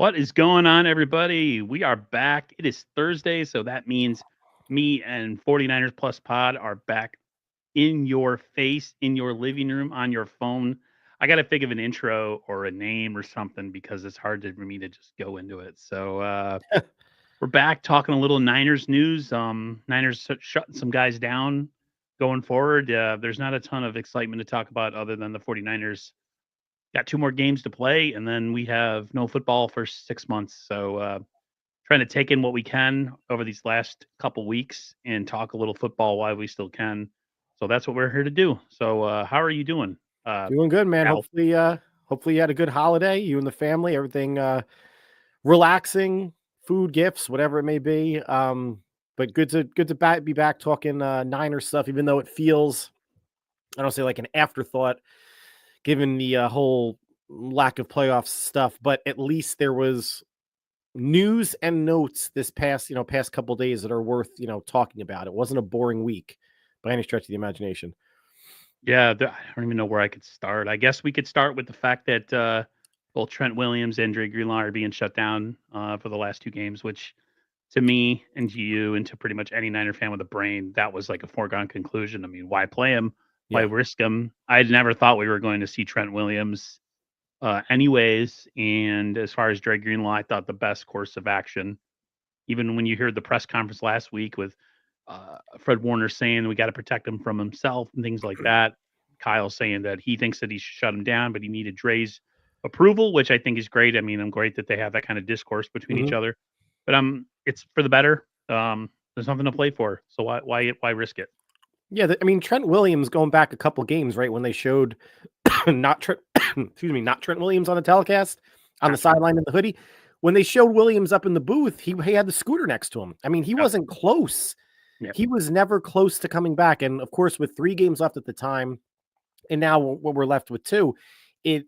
What is going on, everybody? We are back. It is Thursday, so that means me and 49ers Plus Pod are back in your face, in your living room, on your phone. I got to think of an intro or a name or something because it's hard for me to just go into it. So we're back talking a little Niners news. Niners shutting some guys down going forward. There's not a ton of excitement to talk about other than the 49ers got 2 more games to play, and then we have no football for 6 months. So trying to take in what we can over these last couple weeks and talk a little football while we still can. So that's what we're here to do. So how are you doing? Doing good, man. Al? Hopefully you had a good holiday, you and the family, everything relaxing, food, gifts, whatever it may be. But good to be back talking Niner stuff, even though it feels, I don't say like an afterthought, given the whole lack of playoff stuff. But at least there was news and notes this past couple days that are worth talking about. It wasn't a boring week by any stretch of the imagination. Yeah, I don't even know where I could start. I guess we could start with the fact that both Trent Williams and Dre Greenlaw are being shut down for the last 2 games, which to me and to you and to pretty much any Niner fan with a brain, that was like a foregone conclusion. I mean, why play him? Why Yeah. risk him? I never thought we were going to see Trent Williams anyways. And as far as Dre Greenlaw, I thought the best course of action, even when you heard the press conference last week with Fred Warner saying we got to protect him from himself and things like that. Kyle saying that he thinks that he should shut him down, but he needed Dre's approval, which I think is great. I mean, I'm great that they have that kind of discourse between each Mhm. other, but it's for the better. There's nothing to play for, so why risk it? Yeah, I mean Trent Williams going back a couple games, right, when they showed not Trent, excuse me, not Trent Williams on the telecast on the Gotcha. sideline in the hoodie. When they showed Williams up in the booth, he had the scooter next to him. I mean, he Yep. wasn't close. Yep. He was never close to coming back. And of course, with 3 games left at the time, and now when we're left with 2, it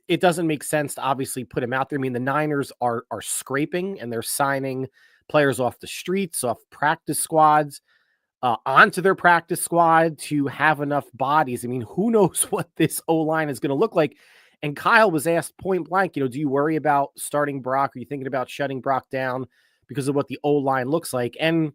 it doesn't make sense to obviously put him out there. I mean, the Niners are scraping and they're signing players off the streets, off practice squads onto their practice squad to have enough bodies. I mean, who knows what this O-line is going to look like? And Kyle was asked point blank, do you worry about starting Brock? Are you thinking about shutting Brock down because of what the O-line looks like? And,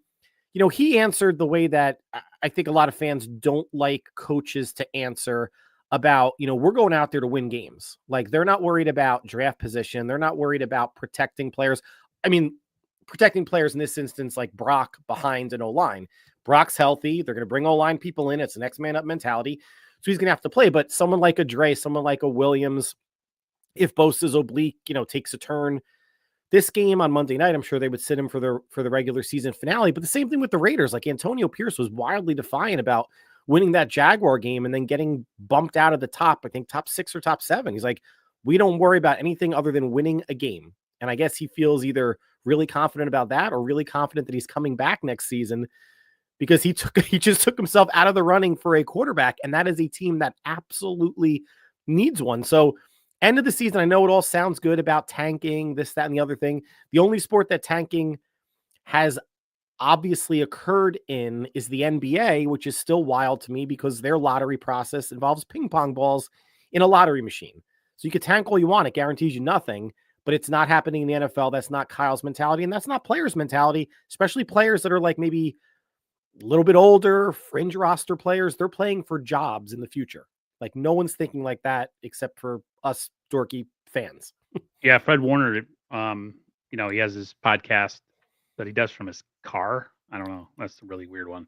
he answered the way that I think a lot of fans don't like coaches to answer about, we're going out there to win games. Like, they're not worried about draft position. They're not worried about protecting players. I mean, protecting players in this instance, like Brock behind an O-line. Brock's healthy. They're going to bring O-line people in. It's an next man up mentality. So he's going to have to play. But someone like a Dre, someone like a Williams, if Bosa's oblique, takes a turn this game on Monday night, I'm sure they would sit him for the regular season finale. But the same thing with the Raiders. Like Antonio Pierce was wildly defiant about winning that Jaguar game and then getting bumped out of the top, I think top 6 or top 7. He's like, we don't worry about anything other than winning a game. And I guess he feels either really confident about that or really confident that he's coming back next season because he just took himself out of the running for a quarterback. And that is a team that absolutely needs one. So end of the season, I know it all sounds good about tanking, this, that, and the other thing. The only sport that tanking has obviously occurred in is the NBA, which is still wild to me because their lottery process involves ping pong balls in a lottery machine. So you could tank all you want. It guarantees you nothing, but it's not happening in the NFL. That's not Kyle's mentality. And that's not players' mentality, especially players that are like maybe a little bit older, fringe roster players. They're playing for jobs in the future. Like no one's thinking like that except for us dorky fans. Yeah, Fred Warner. He has his podcast that he does from his car. I don't know. That's a really weird one.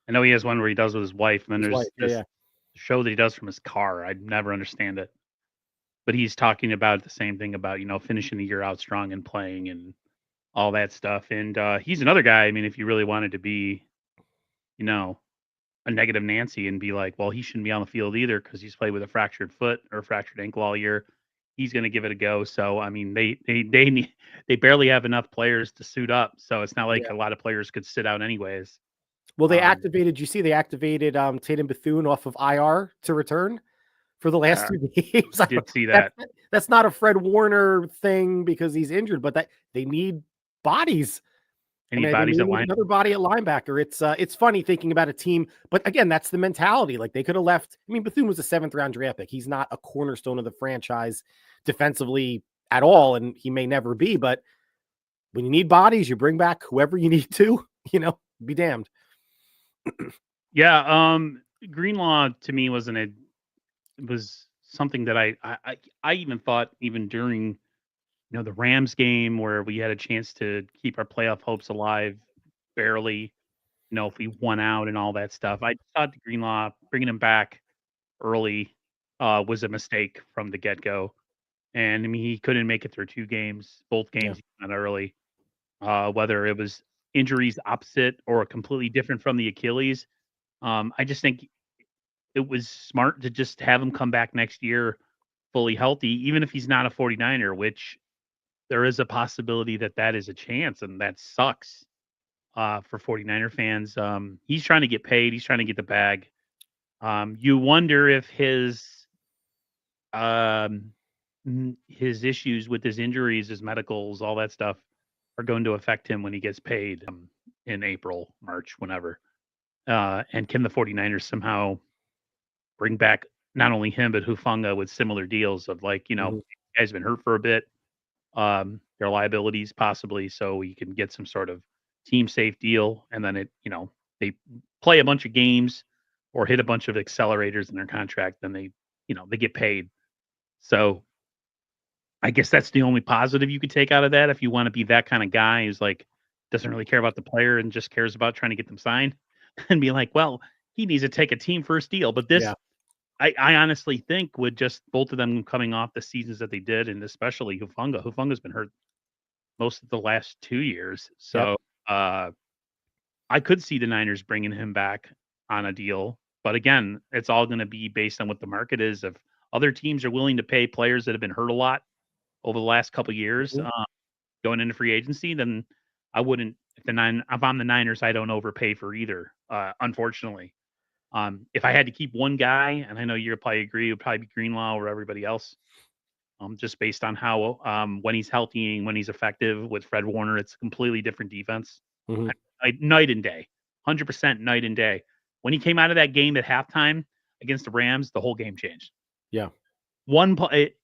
I know he has one where he does with his wife, and then His wife, there's this yeah. show that he does from his car. I'd never understand it. But he's talking about the same thing about, finishing the year out strong and playing and all that stuff. And he's another guy. I mean, if you really wanted to be, a negative Nancy and be like, well, he shouldn't be on the field either because he's played with a fractured foot or a fractured ankle all year. He's going to give it a go. So I mean, they barely have enough players to suit up. So it's not like Yeah. a lot of players could sit out anyways. Well, they Um, activated, you see, they activated Tatum Bethune off of IR to return for the last uh, 2 games. did see That's, that. that's not a Fred Warner thing because he's injured, but that they need bodies. I Any mean, they bodies may at need line? another body at linebacker. It's funny thinking about a team, but again, that's the mentality. Like they could have left. I mean, Bethune was a 7th round draft pick. He's not a cornerstone of the franchise defensively at all, and he may never be. But when you need bodies, you bring back whoever you need to. Be damned. Yeah, Greenlaw to me was something that I even thought even during the Rams game where we had a chance to keep our playoff hopes alive barely. If we won out and all that stuff, I thought Greenlaw bringing him back early was a mistake from the get go. And I mean, he couldn't make it through 2 games, both Yeah. games not early. Whether it was injuries opposite or completely different from the Achilles, I just think it was smart to just have him come back next year fully healthy, even if he's not a 49er, which there is a possibility that is a chance, and that sucks for 49er fans. He's trying to get paid. He's trying to get the bag. You wonder if um, his issues with his injuries, his medicals, all that stuff are going to affect him when he gets paid in April, March, whenever. And can the 49ers somehow bring back not only him, but Hufanga with similar deals of guy's been hurt for a bit, their liabilities possibly, so you can get some sort of team safe deal. And then they play a bunch of games or hit a bunch of accelerators in their contract, then they get paid. So I guess that's the only positive you could take out of that if you want to be that kind of guy who's doesn't really care about the player and just cares about trying to get them signed and be like, well, he needs to take a team first deal. But this, Yeah. I honestly think with just both of them coming off the seasons that they did, and especially Hufanga. Hufanga's been hurt most of the last 2 years. So I could see the Niners bringing him back on a deal. But again, it's all going to be based on what the market is. If other teams are willing to pay players that have been hurt a lot over the last couple of years going into free agency, then I wouldn't. If I'm the Niners, I don't overpay for either. Unfortunately, if I had to keep one guy, and I know you'll probably agree, it would probably be Greenlaw or everybody else. Just based on how when he's healthy and when he's effective with Fred Warner, it's a completely different defense. Mhm. Night and day, 100% night and day. When he came out of that game at halftime against the Rams, the whole game changed. Yeah. One play.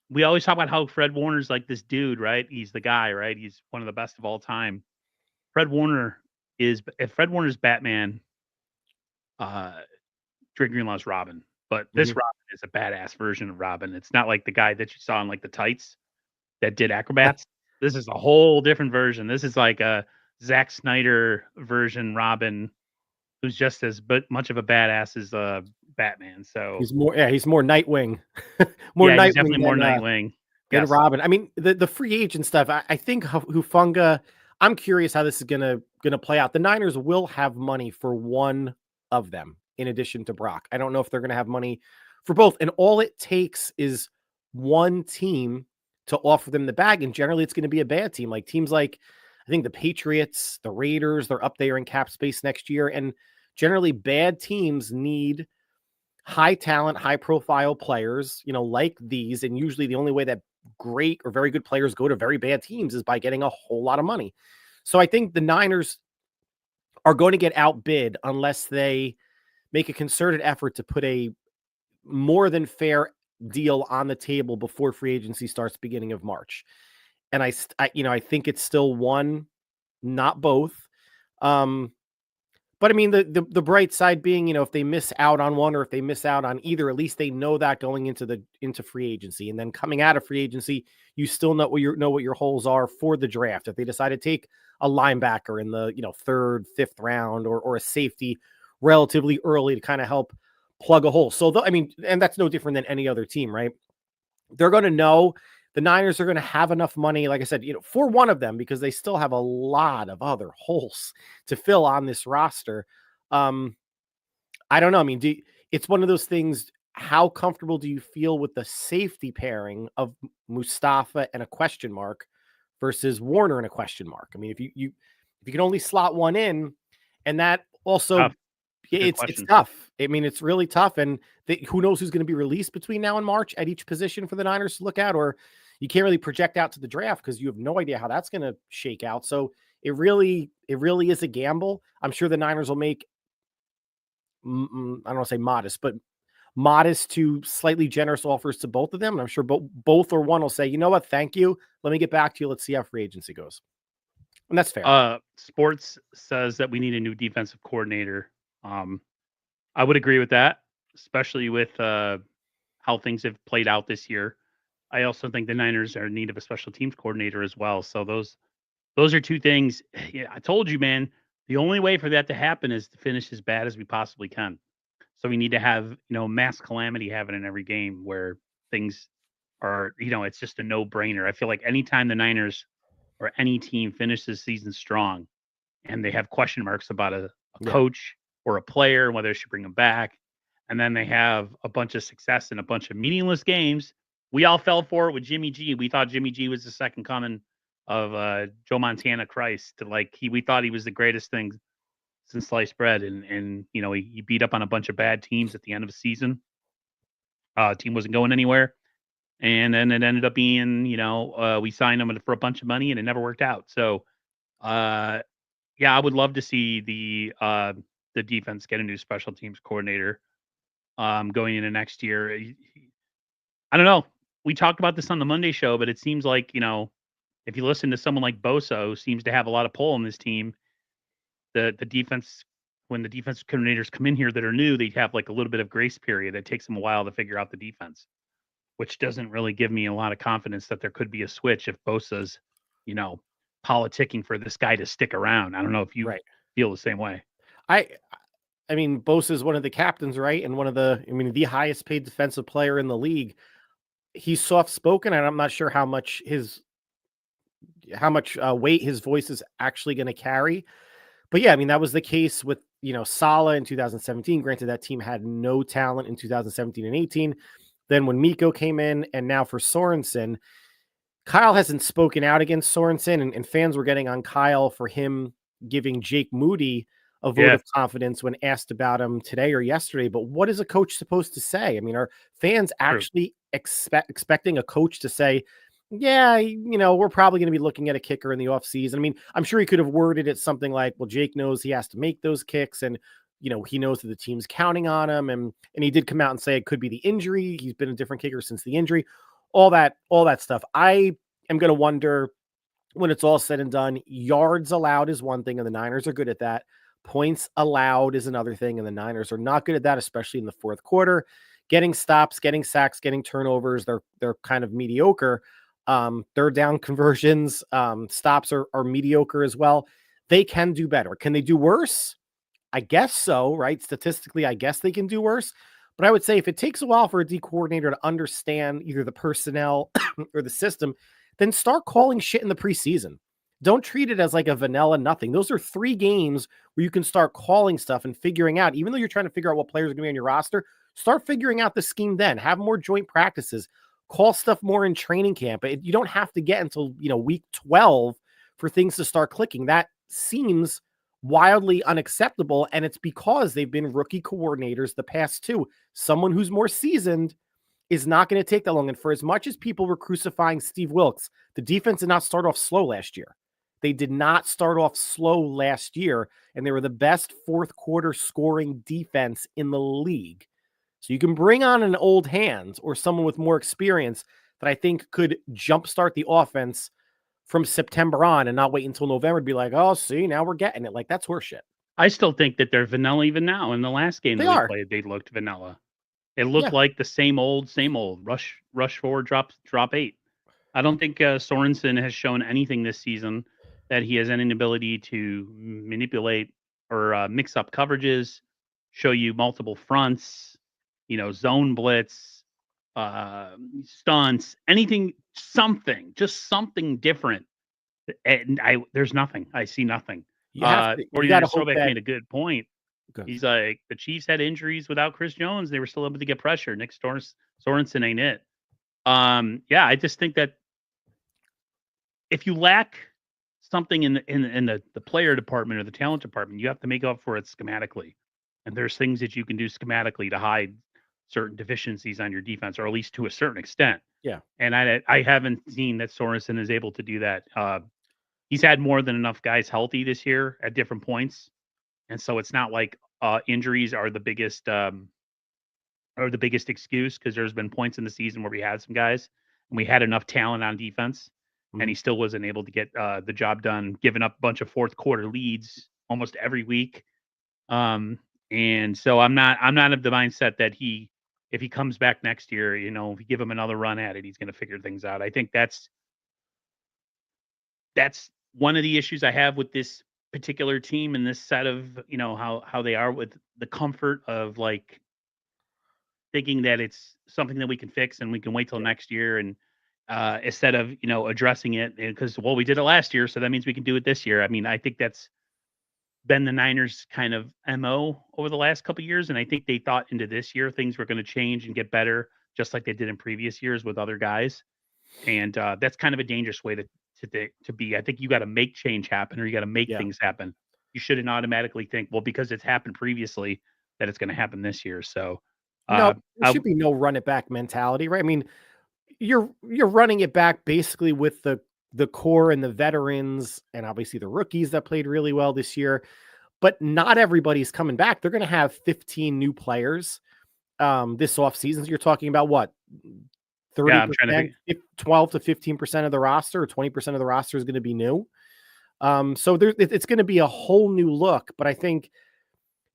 We always talk about how Fred Warner's like this dude, right? He's the guy, right? He's one of the best of all time. If Fred Warner's Batman, Dre Greenlaw's Robin. But this Robin is a badass version of Robin. It's not like the guy that you saw in the tights that did acrobats. This is a whole different version. This is like a Zack Snyder version Robin, who's just as much of a badass as Batman. So he's more Nightwing. He's definitely more Nightwing than Robin. I mean, the free agent stuff. I think Hufanga. I'm curious how this is gonna play out. The Niners will have money for one of them in addition to Brock. I don't know if they're gonna have money for both. And all it takes is one team to offer them the bag, and generally it's going to be a bad team. Like teams like I think the Patriots, the Raiders, they're up there in cap space next year, and generally bad teams need high talent, high profile players, like these. And usually the only way that great or very good players go to very bad teams is by getting a whole lot of money. So I think the Niners are going to get outbid unless they make a concerted effort to put a more than fair deal on the table before free agency starts beginning of March. And I think it's still one, not both. But I mean, the bright side being, if they miss out on one or if they miss out on either, at least they know that going into free agency, and then coming out of free agency, you still know what your holes are for the draft. If they decide to take a linebacker in the third, fifth round, or a safety relatively early to kind of help plug a hole. So and that's no different than any other team, right? They're going to know. The Niners are going to have enough money, like I said, for one of them, because they still have a lot of other holes to fill on this roster. I don't know. I mean, it's one of those things. How comfortable do you feel with the safety pairing of Mustafa and a question mark versus Warner and a question mark? I mean, if you can only slot one in, and that also it's tough. I mean, it's really tough, and who knows who's going to be released between now and March at each position for the Niners to look at, or you can't really project out to the draft because you have no idea how that's going to shake out. So it really is a gamble. I'm sure the Niners will make, I don't want to say modest, but modest to slightly generous offers to both of them. And I'm sure both or one will say, you know what, thank you. Let me get back to you. Let's see how free agency goes. And that's fair. Sports says that we need a new defensive coordinator. I would agree with that, especially with how things have played out this year. I also think the Niners are in need of a special teams coordinator as well. So those are two things. Yeah, I told you, man. The only way for that to happen is to finish as bad as we possibly can. So we need to have mass calamity happen in every game where things are it's just a no brainer. I feel like anytime the Niners or any team finishes season strong and they have question marks about a coach or a player, whether they should bring them back, and then they have a bunch of success in a bunch of meaningless games. We all fell for it with Jimmy G. We thought Jimmy G was the second coming of Joe Montana Christ. We thought he was the greatest thing since sliced bread, and he beat up on a bunch of bad teams at the end of the season. Team wasn't going anywhere. And then it ended up being, we signed him for a bunch of money and it never worked out. So, yeah, I would love to see the defense get a new special teams coordinator going into next year. I don't know. We talked about this on the Monday show, but it seems like, if you listen to someone like Bosa, who seems to have a lot of pull in this team, the defense, when the defense coordinators come in here that are new, they have like a little bit of grace period. It takes them a while to figure out the defense, which doesn't really give me a lot of confidence that there could be a switch if Bosa's, politicking for this guy to stick around. I don't know if you feel the same way. I mean, Bosa is one of the captains, right? And the highest paid defensive player in the league. He's soft spoken, and I'm not sure how much weight his voice is actually going to carry. But yeah, I mean, that was the case with, Saleh in 2017. Granted, that team had no talent in 2017 and 18. Then when Miko came in, and now for Sorensen, Kyle hasn't spoken out against Sorensen, and fans were getting on Kyle for him giving Jake Moody a vote of confidence when asked about him today or yesterday. But what is a coach supposed to say? I mean, are fans actually expecting a coach to say, yeah, we're probably going to be looking at a kicker in the offseason? I mean, I'm sure he could have worded it something like, well, Jake knows he has to make those kicks, and he knows that the team's counting on him. And he did come out and say it could be the injury. He's been a different kicker since the injury, all that stuff. I am going to wonder, when it's all said and done, yards allowed is one thing, and the Niners are good at that. Points allowed is another thing, and the Niners are not good at that, especially in the fourth quarter. Getting stops, getting sacks, getting turnovers, they're kind of mediocre. Third down conversions, stops are mediocre as well. They can do better. Can they do worse? I guess so, right? Statistically, I guess they can do worse. But I would say if it takes a while for a D coordinator to understand either the personnel or the system, then start calling shit in the preseason. Don't treat it as like a vanilla nothing. Those are 3 games where you can start calling stuff and figuring out, even though you're trying to figure out what players are going to be on your roster, start figuring out the scheme then. Have more joint practices. Call stuff more in training camp. You don't have to get until, week 12 for things to start clicking. That seems wildly unacceptable, and it's because they've been rookie coordinators the past 2. Someone who's more seasoned is not going to take that long. And for as much as people were crucifying Steve Wilks, the defense did not start off slow last year. They did not start off slow last year, and they were the best fourth quarter scoring defense in the league. So you can bring on an old hand or someone with more experience that I think could jumpstart the offense from September on and not wait until November to be like, oh, see, now we're getting it. Like, that's horseshit. I still think that they're vanilla even now. In the last game that we played, they looked vanilla. It looked like the same old. Rush forward, drop 8. I don't think Sorensen has shown anything this season that he has any ability to manipulate or mix up coverages, show you multiple fronts, zone blitz, stunts, anything, just something different. And there's nothing. I see nothing. You got to hope that made a good point. Good. He's like, the Chiefs had injuries without Chris Jones. They were still able to get pressure. Nick Sorensen ain't it. Yeah, I just think that if you lack something in the player department or the talent department, you have to make up for it schematically. And there's things that you can do schematically to hide certain deficiencies on your defense, or at least to a certain extent. Yeah. And I haven't seen that Sorensen is able to do that. He's had more than enough guys healthy this year at different points. And so it's not like injuries are the biggest are the biggest excuse because there's been points in the season where we had some guys and we had enough talent on defense, and he Mhm. still wasn't able to get the job done, giving up a bunch of fourth quarter leads almost every week. Um, and so I'm not of the mindset that if he comes back next year, if you give him another run at it, he's going to figure things out. I think that's one of the issues I have with this particular team and this set of, how they are with the comfort of like thinking that it's something that we can fix and we can wait till Yeah. next year and instead of, addressing it because well, we did it last year, so that means we can do it this year. I mean, I think that's been the Niners kind of MO over the last couple of years. And I think they thought into this year things were going to change and get better, just like they did in previous years with other guys. And that's kind of a dangerous way to be. I think you got to make change happen, or you got to make Yeah. things happen. You shouldn't automatically think, well, because it's happened previously, that it's going to happen this year. So, No, uh, there should be no run it back mentality, right? I mean, you're running it back basically with the core and the veterans and obviously the rookies that played really well this year, but not everybody's coming back. They're going to have 15 new players this offseason. So you're talking about what? yeah, I'm trying to 30%, think. 12 to 15% of the roster, or 20% of the roster is going to be new. So it's going to be a whole new look. But I think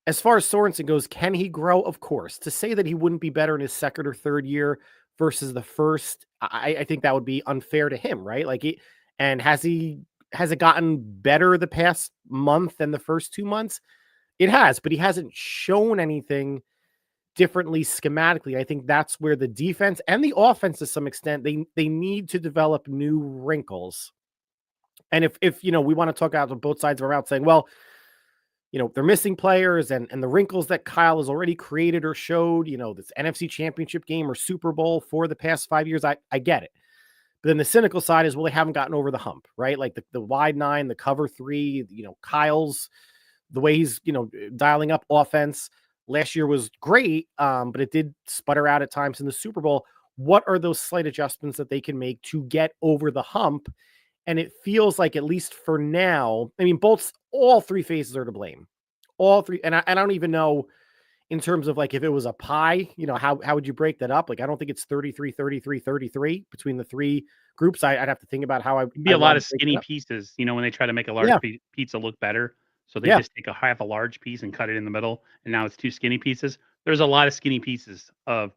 as far as Sorensen goes, can he grow? Of course. To say that he wouldn't be better in his second or third year versus the first, I think that would be unfair to him, right? And has it gotten better the past month than the first 2 months? It has, but he hasn't shown anything differently schematically. I think that's where the defense and the offense, to some extent, they need to develop new wrinkles. And if we want to talk out of both sides of our mouth, saying, well, they're missing players and the wrinkles that Kyle has already created or showed, this NFC championship game or Super Bowl for the past 5 years, I get it. But then the cynical side is, well, they haven't gotten over the hump, right? Like the wide nine, the cover three, Kyle's, the way he's, dialing up offense last year was great, but it did sputter out at times in the Super Bowl. What are those slight adjustments that they can make to get over the hump? And it feels like, at least for now, I mean, all three phases are to blame. All three. And I don't even know in terms of like, if it was a pie, how would you break that up? Like, I don't think it's 33, 33, 33 between the three groups. I'd have to think about how It'd be I a lot want to of break it skinny up. pieces, when they try to make a large Yeah. pizza look better. So they Yeah. just take a half a large piece and cut it in the middle, and now it's two skinny pieces. There's a lot of skinny pieces of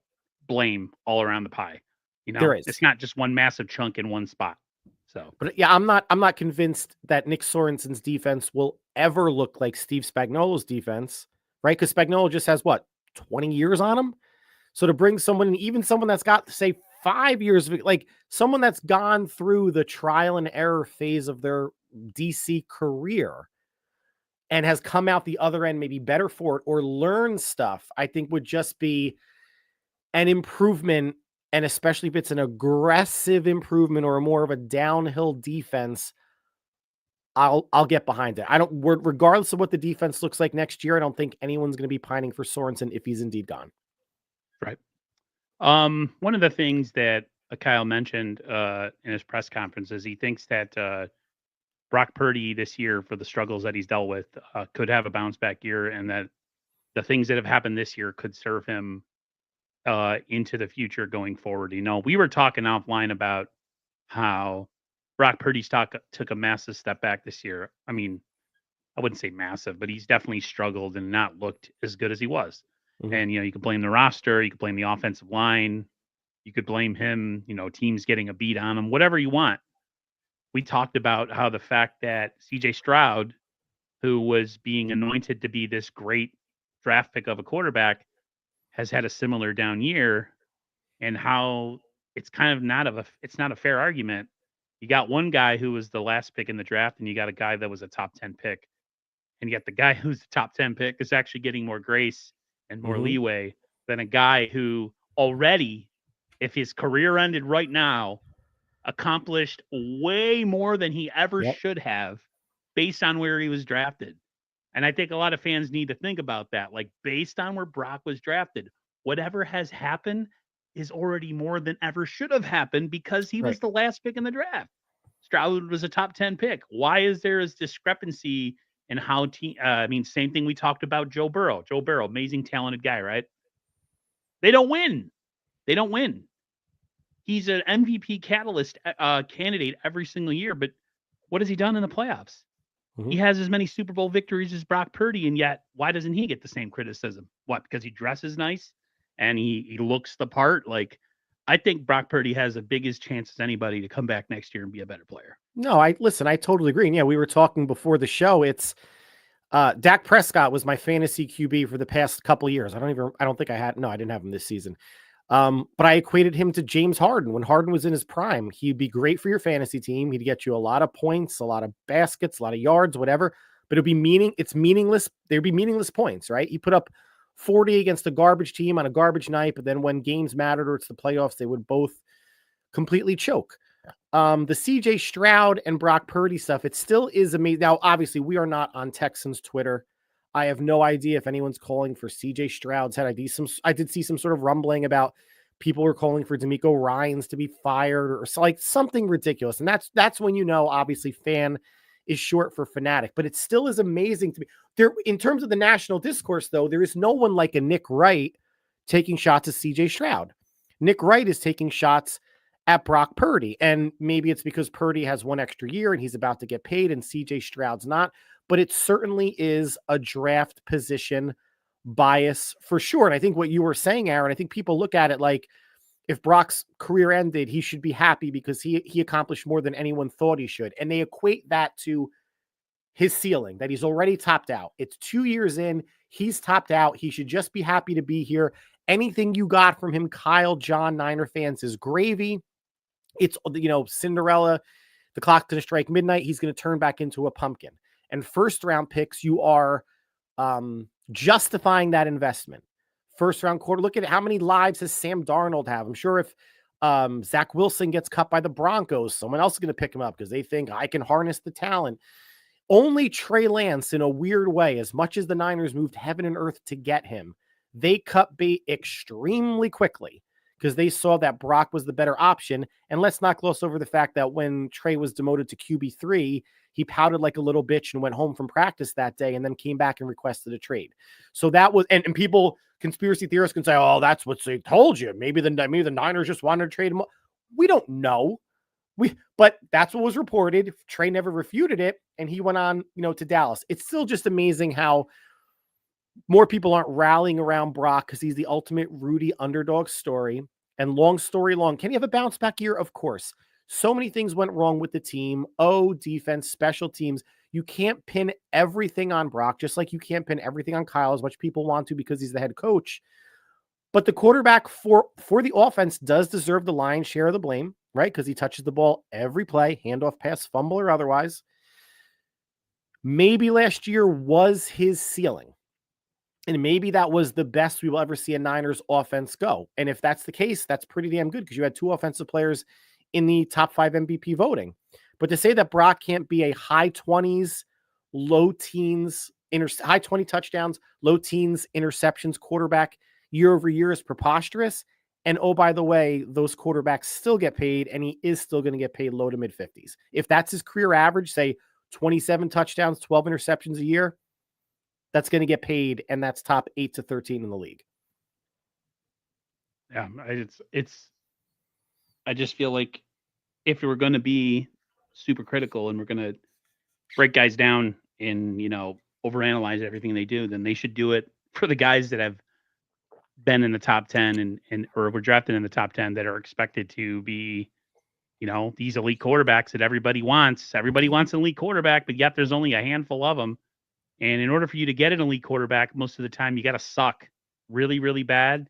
blame all around the pie. There is. It's not just one massive chunk in one spot. So But yeah, I'm not convinced that Nick Sorensen's defense will ever look like Steve Spagnuolo's defense, right? Because Spagnuolo just has what, 20 years on him. So to bring someone in, even someone that's got, say, 5 years of, like, someone that's gone through the trial and error phase of their DC career and has come out the other end maybe better for it or learned stuff, I think would just be an improvement. And especially if it's an aggressive improvement or more of a downhill defense, I'll get behind it. Regardless of what the defense looks like next year, I don't think anyone's going to be pining for Sorensen if he's indeed gone. right. One of the things that Kyle mentioned in his press conference is he thinks that Brock Purdy this year, for the struggles that he's dealt with, could have a bounce back year, and that the things that have happened this year could serve him into the future going forward. We were talking offline about how Brock Purdy took a massive step back this year. I mean, I wouldn't say massive, but he's definitely struggled and not looked as good as he was. Mhm. And you could blame the roster, you could blame the offensive line, you could blame him. Teams getting a beat on him, whatever you want. We talked about how the fact that C.J. Stroud, who was being anointed to be this great draft pick of a quarterback, has had a similar down year, and how it's kind of it's not a fair argument. You got one guy who was the last pick in the draft, and you got a guy that was a top 10 pick. And yet the guy who's the top 10 pick is actually getting more grace and more Mhm. leeway than a guy who already, if his career ended right now, accomplished way more than he ever Yep. should have based on where he was drafted. And I think a lot of fans need to think about that. Like, based on where Brock was drafted, whatever has happened is already more than ever should have happened because he Right. was the last pick in the draft. Stroud was a top 10 pick. Why is there a discrepancy in how I mean, same thing we talked about Joe Burrow. Joe Burrow, amazing, talented guy, right? They don't win. They don't win. He's an MVP catalyst candidate every single year, but what has he done in the playoffs? Mm-hmm. He has as many Super Bowl victories as Brock Purdy, and yet why doesn't he get the same criticism? What? Because he dresses nice and he looks the part? Like, I think Brock Purdy has the biggest chance as anybody to come back next year and be a better player. No, I totally agree. And yeah, we were talking before the show. It's Dak Prescott was my fantasy QB for the past couple of years. I didn't have him this season. But I equated him to James Harden. When Harden was in his prime, he'd be great for your fantasy team. He'd get you a lot of points, a lot of baskets, a lot of yards, whatever, but it's meaningless. There'd be meaningless points, right? He put up 40 against a garbage team on a garbage night, but then when games mattered or it's the playoffs, they would both completely choke. The CJ Stroud and Brock Purdy stuff, it still is amazing. Now, obviously, we are not on Texans Twitter. I have no idea if anyone's calling for CJ Stroud's head. I did see some sort of rumbling about people were calling for D'Amico Ryans to be fired or like something ridiculous. And that's when, obviously fan is short for fanatic, but it still is amazing to me. There, in terms of the national discourse, though, there is no one like a Nick Wright taking shots at CJ Stroud. Nick Wright is taking shots at Brock Purdy. And maybe it's because Purdy has one extra year and he's about to get paid and CJ Stroud's not. But it certainly is a draft position bias for sure. And I think what you were saying, Aaron, I think people look at it like if Brock's career ended, he should be happy because he accomplished more than anyone thought he should. And they equate that to his ceiling, that he's already topped out. It's 2 years in. He's topped out. He should just be happy to be here. Anything you got from him, Kyle, John, Niner fans, is gravy. It's, Cinderella, the clock's going to strike midnight. He's going to turn back into a pumpkin. And first round picks, you are justifying that investment. First round quarter. Look at how many lives does Sam Darnold have? I'm sure if Zach Wilson gets cut by the Broncos, someone else is going to pick him up because they think I can harness the talent. Only Trey Lance, in a weird way, as much as the Niners moved heaven and earth to get him, they cut bait extremely quickly because they saw that Brock was the better option. And let's not gloss over the fact that when Trey was demoted to QB3, he pouted like a little bitch and went home from practice that day and then came back and requested a trade. So that was, and people, conspiracy theorists can say, oh, that's what they told you. Maybe the Niners just wanted to trade him. We don't know. But that's what was reported. Trey never refuted it. And he went on, to Dallas. It's still just amazing how more people aren't rallying around Brock because he's the ultimate Rudy underdog story. And long story long, can he have a bounce back year? Of course. So many things went wrong with the team. Defense, special teams. You can't pin everything on Brock, just like you can't pin everything on Kyle as much people want to because he's the head coach. But the quarterback for the offense does deserve the lion's share of the blame, right? Because he touches the ball every play, handoff, pass, fumble, or otherwise. Maybe last year was his ceiling. And maybe that was the best we will ever see a Niners offense go. And if that's the case, that's pretty damn good because you had two offensive players in the top 5 MVP voting. But to say that Brock can't be a high 20s, low teens, high 20 touchdowns, low teens interceptions quarterback year over year is preposterous. And oh, by the way, those quarterbacks still get paid and he is still going to get paid low to mid 50s. If that's his career average, say 27 touchdowns, 12 interceptions a year, that's going to get paid. And that's top 8 to 13 in the league. Yeah. I just feel like if we're going to be super critical and we're going to break guys down and, overanalyze everything they do, then they should do it for the guys that have been in the top 10 and or were drafted in the top 10 that are expected to be, these elite quarterbacks that everybody wants. Everybody wants an elite quarterback, but yet there's only a handful of them. And in order for you to get an elite quarterback, most of the time you got to suck really, really bad.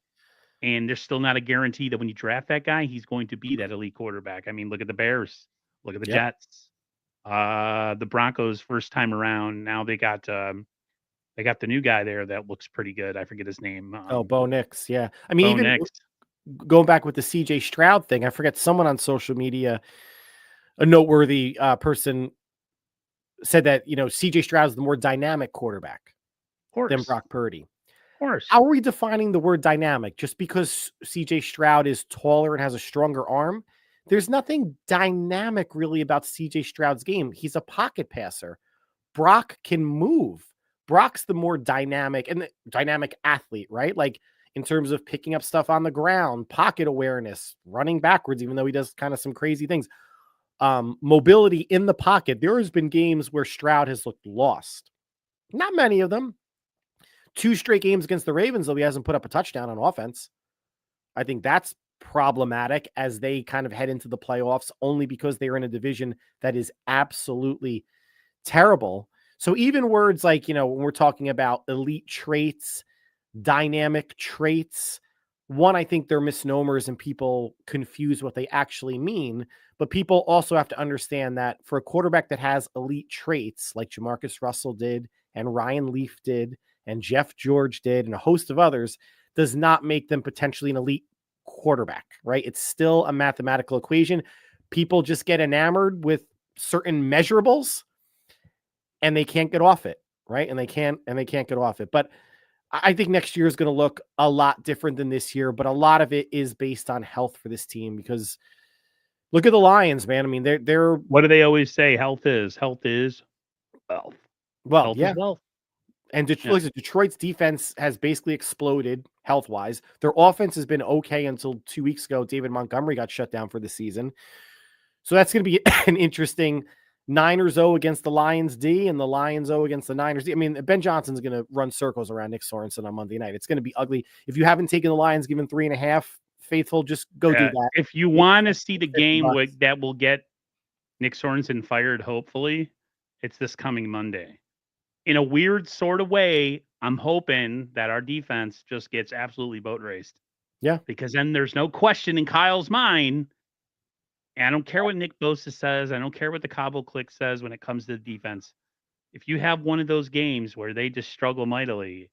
And there's still not a guarantee that when you draft that guy, he's going to be that elite quarterback. I mean, look at the Bears, look at the Jets, the Broncos first time around. Now they got the new guy there that looks pretty good. I forget his name. Bo Nix. Yeah. I mean, even Nix. Going back with the CJ Stroud thing, I forget someone on social media, a noteworthy person said that, CJ Stroud is the more dynamic quarterback than Brock Purdy. Of course. How are we defining the word dynamic? Just because CJ Stroud is taller and has a stronger arm? There's nothing dynamic really about CJ Stroud's game. He's a pocket passer. Brock can move. Brock's the more dynamic athlete, right? Like in terms of picking up stuff on the ground, pocket awareness, running backwards, even though he does kind of some crazy things. Mobility in the pocket. There has been games where Stroud has looked lost. Not many of them. 2 straight games against the Ravens, though he hasn't put up a touchdown on offense. I think that's problematic as they kind of head into the playoffs, only because they're in a division that is absolutely terrible. So even words like, when we're talking about elite traits, dynamic traits, one, I think they're misnomers and people confuse what they actually mean. But people also have to understand that for a quarterback that has elite traits like Jamarcus Russell did and Ryan Leaf did and Jeff George did and a host of others, does not make them potentially an elite quarterback, right? It's still a mathematical equation. People just get enamored with certain measurables and they can't get off it, right? And they can't get off it. But I think next year is going to look a lot different than this year, but a lot of it is based on health for this team, because look at the Lions, man. I mean, they're What do they always say? Health is wealth. well, Health yeah. is wealth. And Detroit's defense has basically exploded health-wise. Their offense has been okay until 2 weeks ago. David Montgomery got shut down for the season. So that's going to be an interesting Niners O against the Lions D and the Lions O against the Niners D. I mean, Ben Johnson's going to run circles around Nick Sorensen on Monday night. It's going to be ugly. If you haven't taken the Lions, given 3.5, faithful, just go do that. If you want to see the game that will get Nick Sorensen fired, hopefully, it's this coming Monday. In a weird sort of way, I'm hoping that our defense just gets absolutely boat raced. Yeah. Because then there's no question in Kyle's mind. And I don't care what Nick Bosa says. I don't care what the Cabo Click says when it comes to the defense. If you have one of those games where they just struggle mightily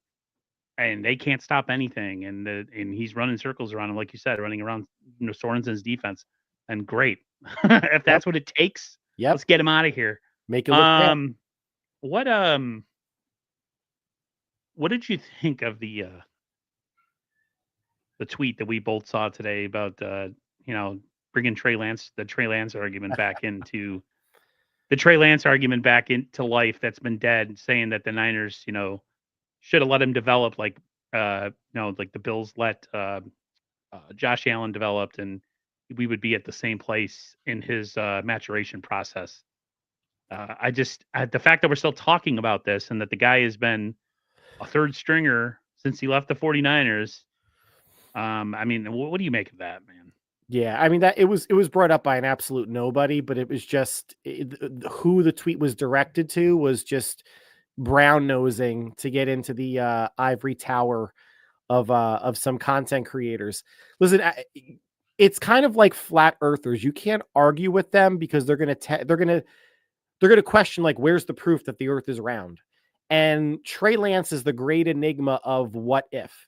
and they can't stop anything, and he's running circles around him, like you said, running around Sorensen's defense, and great. If that's what it takes, let's get him out of here. Make it look bad. What did you think of the tweet that we both saw today about bringing the Trey Lance argument back into life that's been dead, saying that the Niners, should have let him develop like the Bills let Josh Allen developed, and we would be at the same place in his maturation process. The fact that we're still talking about this and that the guy has been a third stringer since he left the 49ers. I mean, what do you make of that, man? Yeah, I mean, that it was brought up by an absolute nobody, but it was just who the tweet was directed to was just brown nosing to get into the ivory tower of some content creators. Listen, it's kind of like flat earthers. You can't argue with them because they're gonna question, like, where's the proof that the earth is round? And Trey Lance is the great enigma of what if.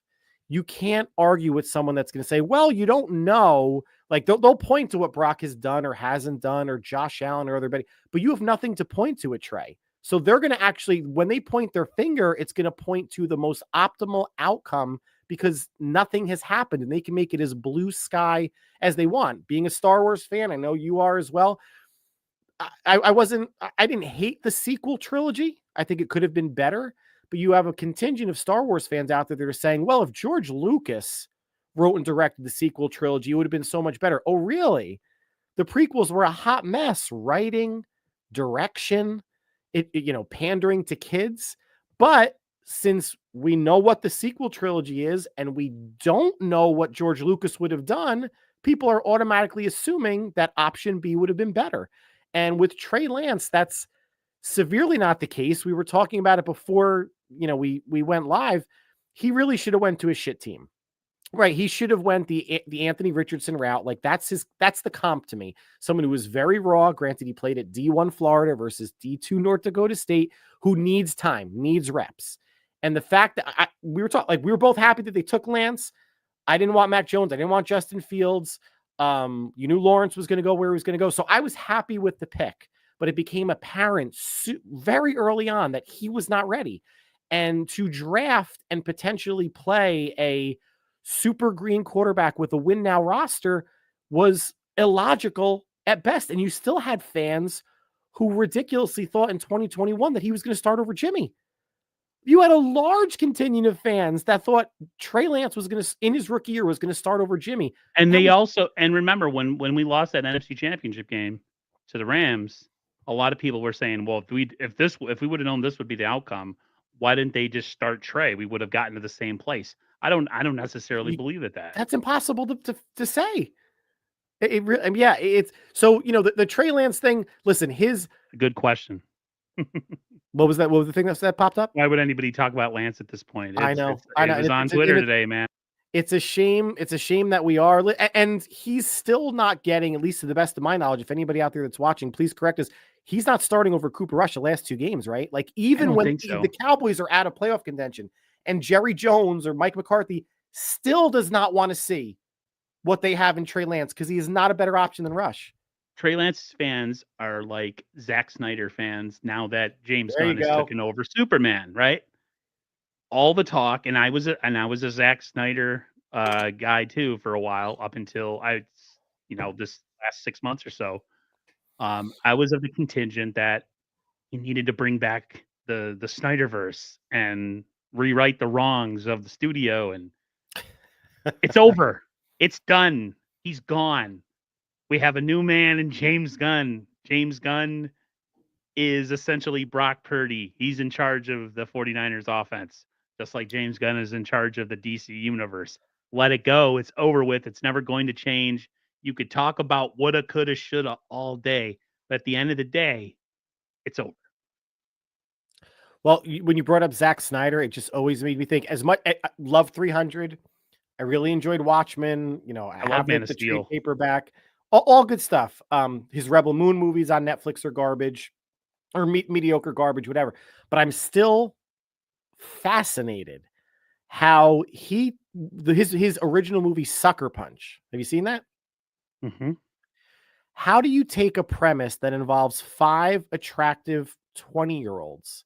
You can't argue with someone that's going to say, well, you don't know. Like, they'll point to what Brock has done or hasn't done, or Josh Allen or everybody, but you have nothing to point to at Trey. So they're going to actually, when they point their finger, it's going to point to the most optimal outcome because nothing has happened and they can make it as blue sky as they want. Being a Star Wars fan, I know you are as well. I didn't hate the sequel trilogy. I think it could have been better. But you have a contingent of Star Wars fans out there that are saying, well, if George Lucas wrote and directed the sequel trilogy, it would have been so much better. Oh, really? The prequels were a hot mess. Writing, direction, pandering to kids. But since we know what the sequel trilogy is and we don't know what George Lucas would have done, people are automatically assuming that option B would have been better. And with Trey Lance, that's severely not the case. We were talking about it before, we went live. He really should have went to a shit team, right? He should have went the Anthony Richardson route. Like that's the comp to me. Someone who was very raw. Granted, he played at D1 Florida versus D2 North Dakota State, who needs time, needs reps. And the fact that we were both happy that they took Lance. I didn't want Mac Jones. I didn't want Justin Fields. You knew Lawrence was going to go where he was going to go. So I was happy with the pick. But it became apparent very early on that he was not ready. And to draft and potentially play a super green quarterback with a win now roster was illogical at best. And you still had fans who ridiculously thought in 2021 that he was going to start over Jimmy. You had a large contingent of fans that thought Trey Lance was going to, in his rookie year, was going to start over Jimmy. And they also, and remember when we lost that NFC Championship game to the Rams, a lot of people were saying, well, if we would have known this would be the outcome, why didn't they just start Trey? We would have gotten to the same place. I don't necessarily believe that. That's impossible to say. Yeah, it's so, the Trey Lance thing. Listen, good question. What was that? What was the thing that popped up? Why would anybody talk about Lance at this point? I know. It was on Twitter today, man. It's a shame. It's a shame that we are, and he's still not getting, at least to the best of my knowledge. If anybody out there that's watching, please correct us. He's not starting over Cooper Rush the last 2 games, right? Like, even when the Cowboys are out of playoff contention and Jerry Jones or Mike McCarthy still does not want to see what they have in Trey Lance because he is not a better option than Rush. Trey Lance fans are like Zack Snyder fans now that James Gunn has taken over Superman, right? All the talk, and I was a Zack Snyder guy too for a while, up until this last 6 months or so. I was of the contingent that he needed to bring back the Snyderverse and rewrite the wrongs of the studio, and it's over. It's done. He's gone. We have a new man in James Gunn. James Gunn is essentially Brock Purdy. He's in charge of the 49ers offense, just like James Gunn is in charge of the DC universe. Let it go. It's over with. It's never going to change. You could talk about woulda, coulda, shoulda all day, but at the end of the day, it's over. Well, when you brought up Zack Snyder, it just always made me think. As much I love 300, I really enjoyed Watchmen. I love Man of Steel paperback. All good stuff. His Rebel Moon movies on Netflix are garbage, or mediocre garbage, whatever. But I'm still fascinated how his original movie Sucker Punch. Have you seen that? Mm-hmm. How do you take a premise that involves 5 attractive 20-year-olds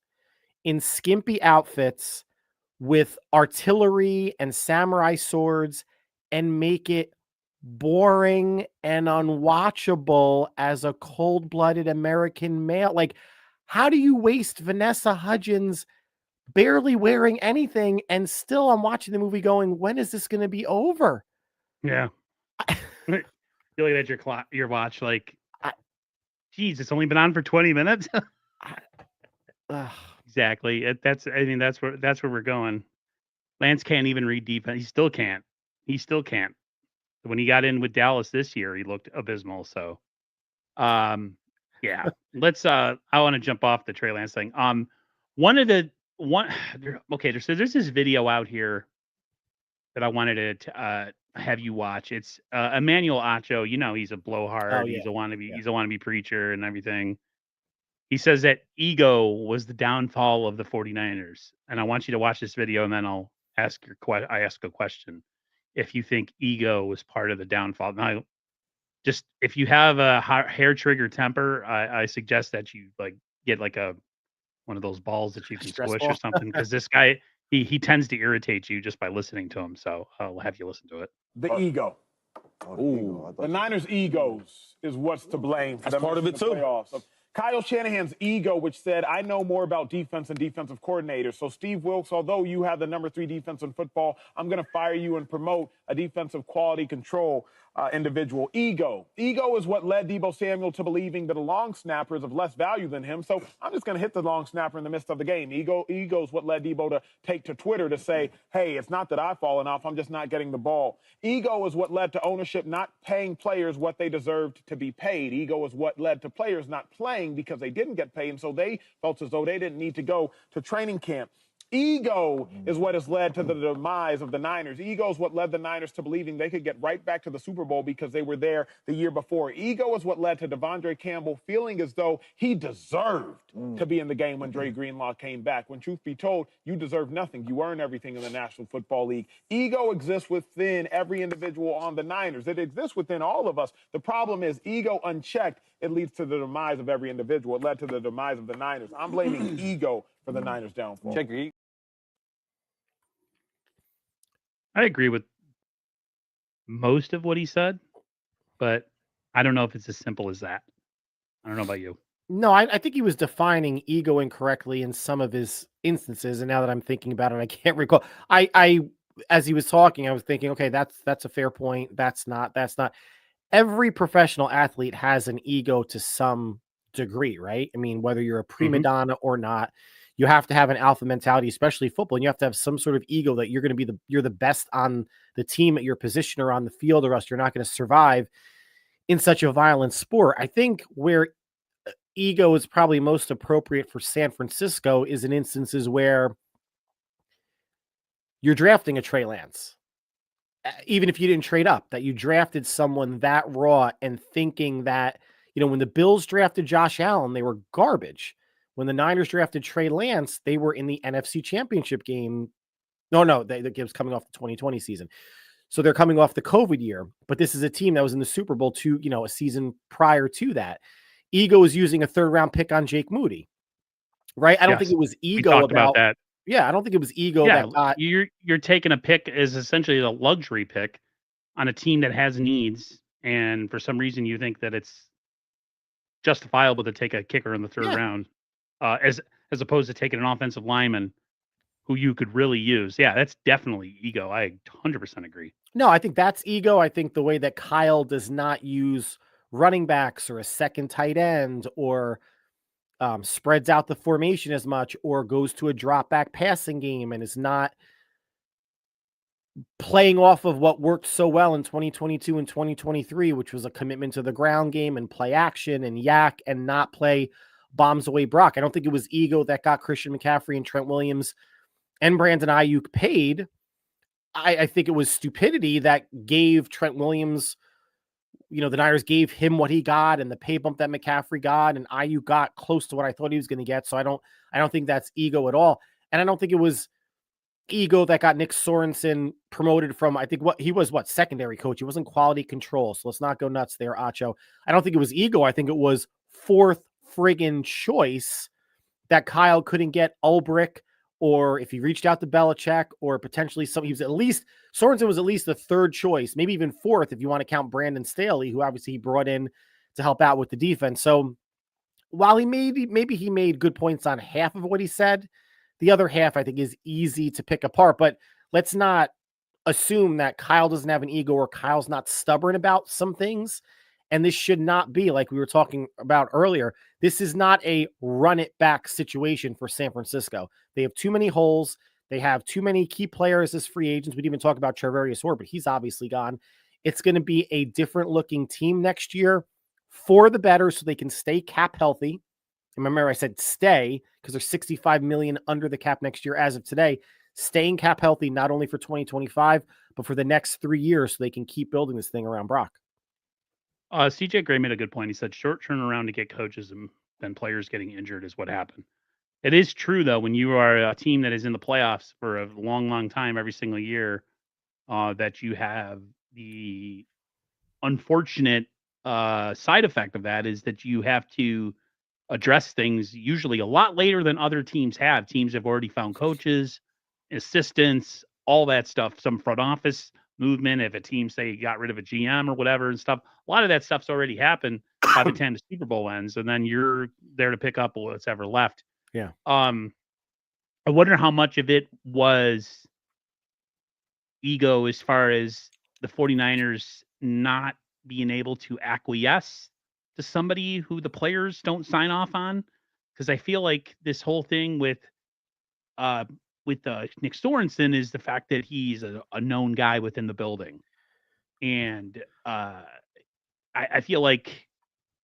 in skimpy outfits with artillery and samurai swords and make it boring and unwatchable as a cold-blooded American male? Like, how do you waste Vanessa Hudgens barely wearing anything and still I'm watching the movie going, when is this going to be over? Yeah. You're looking at your watch like, geez, it's only been on for 20 minutes. Exactly. That's where we're going. Lance can't even read defense. He still can't. When he got in with Dallas this year, he looked abysmal. So, yeah. Let's. I want to jump off the Trey Lance thing. There's this video out here that I wanted to have you watch. It's Emmanuel Acho. He's a blowhard. Oh, yeah. He's a wannabe preacher and everything. He says that ego was the downfall of the 49ers. And I want you to watch this video, and then I'll ask a question. If you think ego was part of the downfall. Now, just if you have a hair trigger temper, I suggest that you get one of those balls that you can squish or something, because this guy, he tends to irritate you just by listening to him. So I'll have you listen to it. The ego. The Niners' egos is what's to blame for them. That's part of it too. Playoffs. Kyle Shanahan's ego, which said, I know more about defense than defensive coordinators. So, Steve Wilks, although you have the number 3 defense in football, I'm going to fire you and promote a defensive quality control individual. Ego is what led Deebo Samuel to believing that a long snapper is of less value than him. So I'm just going to hit the long snapper in the midst of the game. Ego is what led Deebo to take to Twitter to say, hey, it's not that I've fallen off. I'm just not getting the ball. Ego is what led to ownership not paying players what they deserved to be paid. Ego is what led to players not playing because they didn't get paid, and so they felt as though they didn't need to go to training camp. Ego is what has led to the demise of the Niners. Ego is what led the Niners to believing they could get right back to the Super Bowl because they were there the year before. Ego is what led to Devondre Campbell feeling as though he deserved to be in the game when Dre Greenlaw came back. When truth be told, you deserve nothing. You earn everything in the National Football League. Ego exists within every individual on the Niners. It exists within all of us. The problem is ego unchecked, it leads to the demise of every individual. It led to the demise of the Niners. I'm blaming ego for the Niners' downfall. Check your ego. I agree with most of what he said, but I don't know if it's as simple as that. I don't know about you. No, I think he was defining ego incorrectly in some of his instances. And now that I'm thinking about it, I can't recall. As he was talking, I was thinking, okay, that's a fair point. That's not. Every professional athlete has an ego to some degree, right? I mean, whether you're a prima donna or not, you have to have an alpha mentality, especially football, and you have to have some sort of ego that you're going to be you're the best on the team at your position or on the field, or else you're not going to survive in such a violent sport. I think where ego is probably most appropriate for San Francisco is in instances where you're drafting a Trey Lance, even if you didn't trade up, that you drafted someone that raw and thinking that, when the Bills drafted Josh Allen, they were garbage. When the Niners drafted Trey Lance, they were in the NFC Championship game. No, that was coming off the 2020 season. So they're coming off the COVID year, but this is a team that was in the Super Bowl a season prior to that. Ego is using a 3rd round pick on Jake Moody, right? I don't think it was ego about that. Yeah, I don't think it was ego that got. You're taking a pick as essentially a luxury pick on a team that has needs, and for some reason you think that it's justifiable to take a kicker in the 3rd round, as opposed to taking an offensive lineman who you could really use. Yeah, that's definitely ego. I 100% agree. No, I think that's ego. I think the way that Kyle does not use running backs or a second tight end or spreads out the formation as much or goes to a drop back passing game and is not playing off of what worked so well in 2022 and 2023, which was a commitment to the ground game and play action and yak and not play bombs away Brock. I don't think it was ego that got Christian McCaffrey and Trent Williams and Brandon Ayuk paid. I think it was stupidity that gave Trent Williams, the Niners gave him what he got and the pay bump that McCaffrey got, and Ayuk got close to what I thought he was going to get. So I don't think that's ego at all. And I don't think it was ego that got Nick Sorensen promoted from, I think he was secondary coach. He wasn't quality control. So let's not go nuts there, Acho. I don't think it was ego. I think it was 4th friggin' choice that Kyle couldn't get Ulbrich, or if he reached out to Belichick, or potentially Sorensen was at least the 3rd choice, maybe even 4th if you want to count Brandon Staley, who obviously he brought in to help out with the defense. So while maybe he made good points on half of what he said, the other half I think is easy to pick apart. But let's not assume that Kyle doesn't have an ego or Kyle's not stubborn about some things. And this should not be, like we were talking about earlier, this is not a run it back situation for San Francisco. They have too many holes. They have too many key players as free agents. We didn't even talk about Charvarius Ward, but he's obviously gone. It's going to be a different looking team next year for the better, so they can stay cap healthy. Remember, I said stay because they're $65 million under the cap next year as of today. Staying cap healthy not only for 2025, but for the next 3 years, so they can keep building this thing around Brock. CJ Gray made a good point. He said short turnaround to get coaches and then players getting injured is what happened. It is true, though, when you are a team that is in the playoffs for a long, long time every single year, that you have the unfortunate side effect of that is that you have to address things usually a lot later than other teams have. Teams have already found coaches, assistants, all that stuff, some front office movement. If a team, say, got rid of a GM or whatever and stuff, a lot of that stuff's already happened by the time the Super Bowl ends, and then you're there to pick up what's ever left. Yeah. I wonder how much of it was ego as far as the 49ers not being able to acquiesce to somebody who the players don't sign off on. Because I feel like this whole thing with Nick Sorensen is the fact that he's a known guy within the building. And I feel like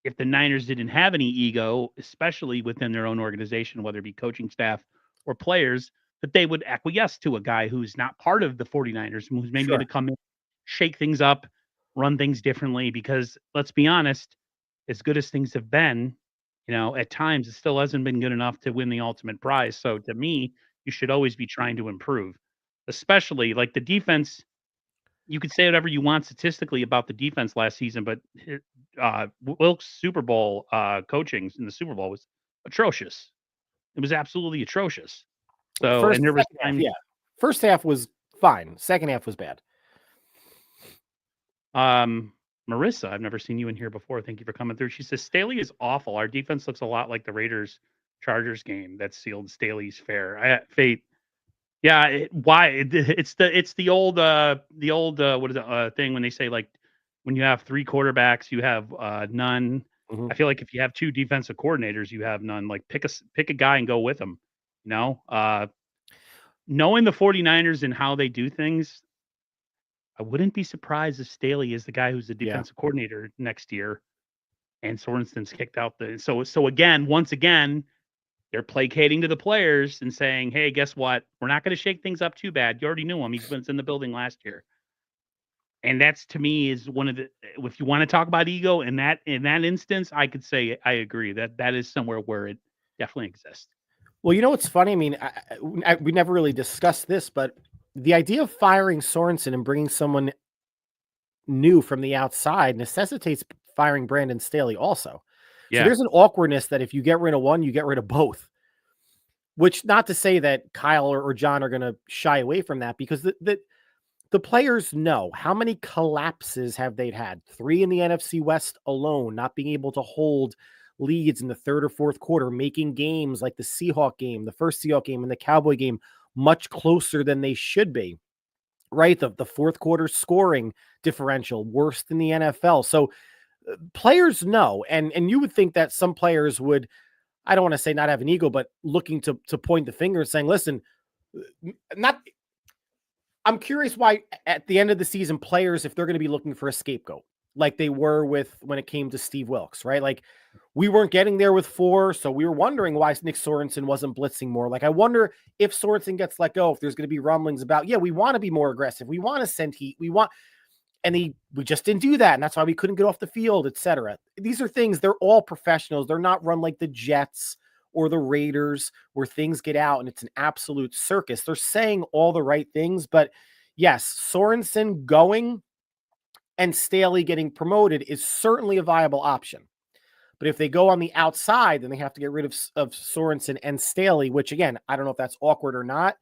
if the Niners didn't have any ego, especially within their own organization, whether it be coaching staff or players, that they would acquiesce to a guy who's not part of the 49ers, who's maybe going to come in, shake things up, run things differently. Because let's be honest, as good as things have been, at times it still hasn't been good enough to win the ultimate prize. So to me, you should always be trying to improve, especially like the defense. You could say whatever you want statistically about the defense last season, but Wilkes' Super Bowl coaching in the Super Bowl was atrocious. It was absolutely atrocious. So, first half was fine. Second half was bad. Marissa, I've never seen you in here before. Thank you for coming through. She says Staley is awful. Our defense looks a lot like the Raiders Chargers game that sealed Staley's fate. Yeah, it's the old what is it thing when they say like when you have 3 quarterbacks, you have none. Mhm. I feel like if you have 2 defensive coordinators, you have none. Like pick a guy and go with him. Knowing the 49ers and how they do things, I wouldn't be surprised if Staley is the guy who's the defensive coordinator next year, and Sorensen's kicked out so again, once again, they're placating to the players and saying, "Hey, guess what? We're not going to shake things up too bad. You already knew him. He was in the building last year." And that's to me is one of the if you want to talk about ego in that instance, I could say I agree that is somewhere where it definitely exists. Well, you know what's funny? I mean, we never really discussed this, but the idea of firing Sorensen and bringing someone new from the outside necessitates firing Brandon Staley also. Yeah. So there's an awkwardness that if you get rid of one, you get rid of both. Which, not to say that Kyle or John are going to shy away from that, because the players know how many collapses have they had. 3 in the NFC West alone, not being able to hold leads in the third or fourth quarter, making games like the Seahawk game, the first Seahawk game, and the Cowboy game much closer than they should be. Right? The fourth quarter scoring differential worse than the NFL. So players know, and you would think that some players would, I don't want to say not have an ego, but looking to point the finger and saying, listen, I'm curious why at the end of the season, players, if they're going to be looking for a scapegoat, like they were with when it came to Steve Wilks, right? Like we weren't getting there with 4. So we were wondering why Nick Sorensen wasn't blitzing more. Like, I wonder if Sorensen gets let go, if there's going to be rumblings about, we want to be more aggressive. We want to send heat. And we just didn't do that. And that's why we couldn't get off the field, etc. These are things, they're all professionals. They're not run like the Jets or the Raiders where things get out and it's an absolute circus. They're saying all the right things, but yes, Sorensen going and Staley getting promoted is certainly a viable option. But if they go on the outside, then they have to get rid of Sorensen and Staley, which again, I don't know if that's awkward or not,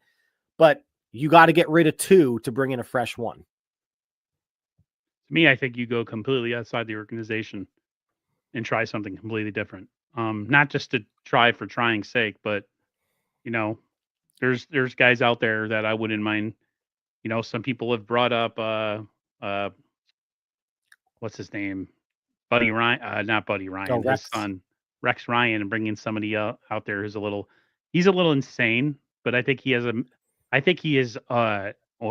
but you got to get rid of 2 to bring in a fresh one. To me, I think you go completely outside the organization and try something completely different. Not just to try for trying's sake, but there's guys out there that I wouldn't mind. Some people have brought up what's his name, Buddy Ryan, not Buddy Ryan, his son Rex Ryan, and bringing somebody out there who's he's a little insane, but I think he is when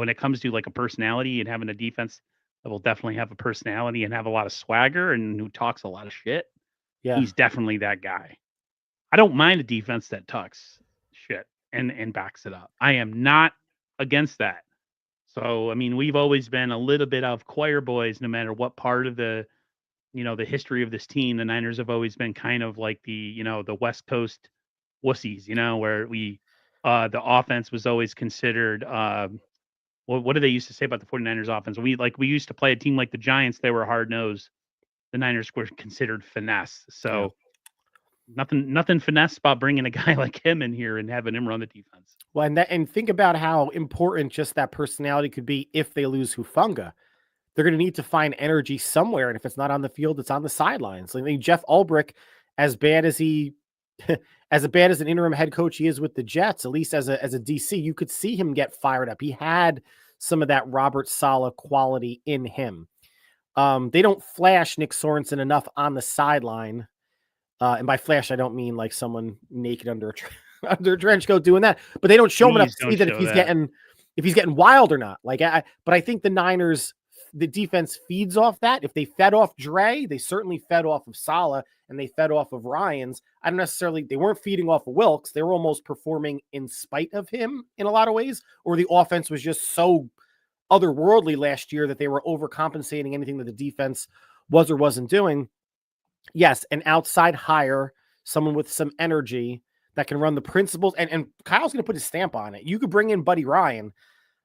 it comes to like a personality and having a defense that will definitely have a personality and have a lot of swagger and who talks a lot of shit. Yeah. He's definitely that guy. I don't mind a defense that talks shit and backs it up. I am not against that. So, I mean, we've always been a little bit of choir boys, no matter what part of the history of this team. The Niners have always been kind of like the West Coast wussies, where the offense was always considered, what do they used to say about the 49ers offense? We used to play a team like the Giants. They were hard nosed. The Niners were considered finesse. So nothing finesse about bringing a guy like him in here and having him run the defense. Well, and think about how important just that personality could be if they lose Hufanga. They're going to need to find energy somewhere, and if it's not on the field, it's on the sidelines. I mean, Jeff Ulbrich, as bad as an interim head coach he is with the Jets, at least as a DC, you could see him get fired up. He had some of that Robert Saleh quality in him. They don't flash Nick Sorensen enough on the sideline. And by flash, I don't mean like someone naked under a trench coat doing that, but they don't show him enough to see that if he's getting wild or not. But I think the Niners, the defense feeds off that. If they fed off Dre, they certainly fed off of Saleh and they fed off of Ryans. They weren't feeding off of Wilks. They were almost performing in spite of him in a lot of ways, or the offense was just so otherworldly last year that they were overcompensating anything that the defense was or wasn't doing. Yes, an outside hire, someone with some energy that can run the principles, and Kyle's going to put his stamp on it. You could bring in Buddy Ryan,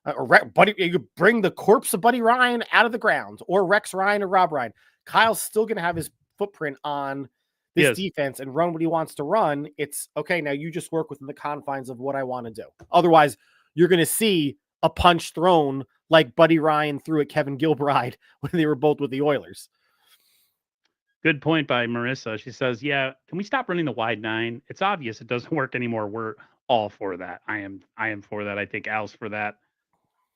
you could bring the corpse of Buddy Ryan out of the ground, or Rex Ryan or Rob Ryan. Kyle's still going to have his footprint on this defense and run what he wants to run. It's okay. Now you just work within the confines of what I want to do. Otherwise, you're going to see a punch thrown like Buddy Ryan threw at Kevin Gilbride when they were both with the Oilers. Good point by Marissa. She says, yeah, can we stop running the wide 9? It's obvious it doesn't work anymore. We're all for that. I am for that. I think Al's for that.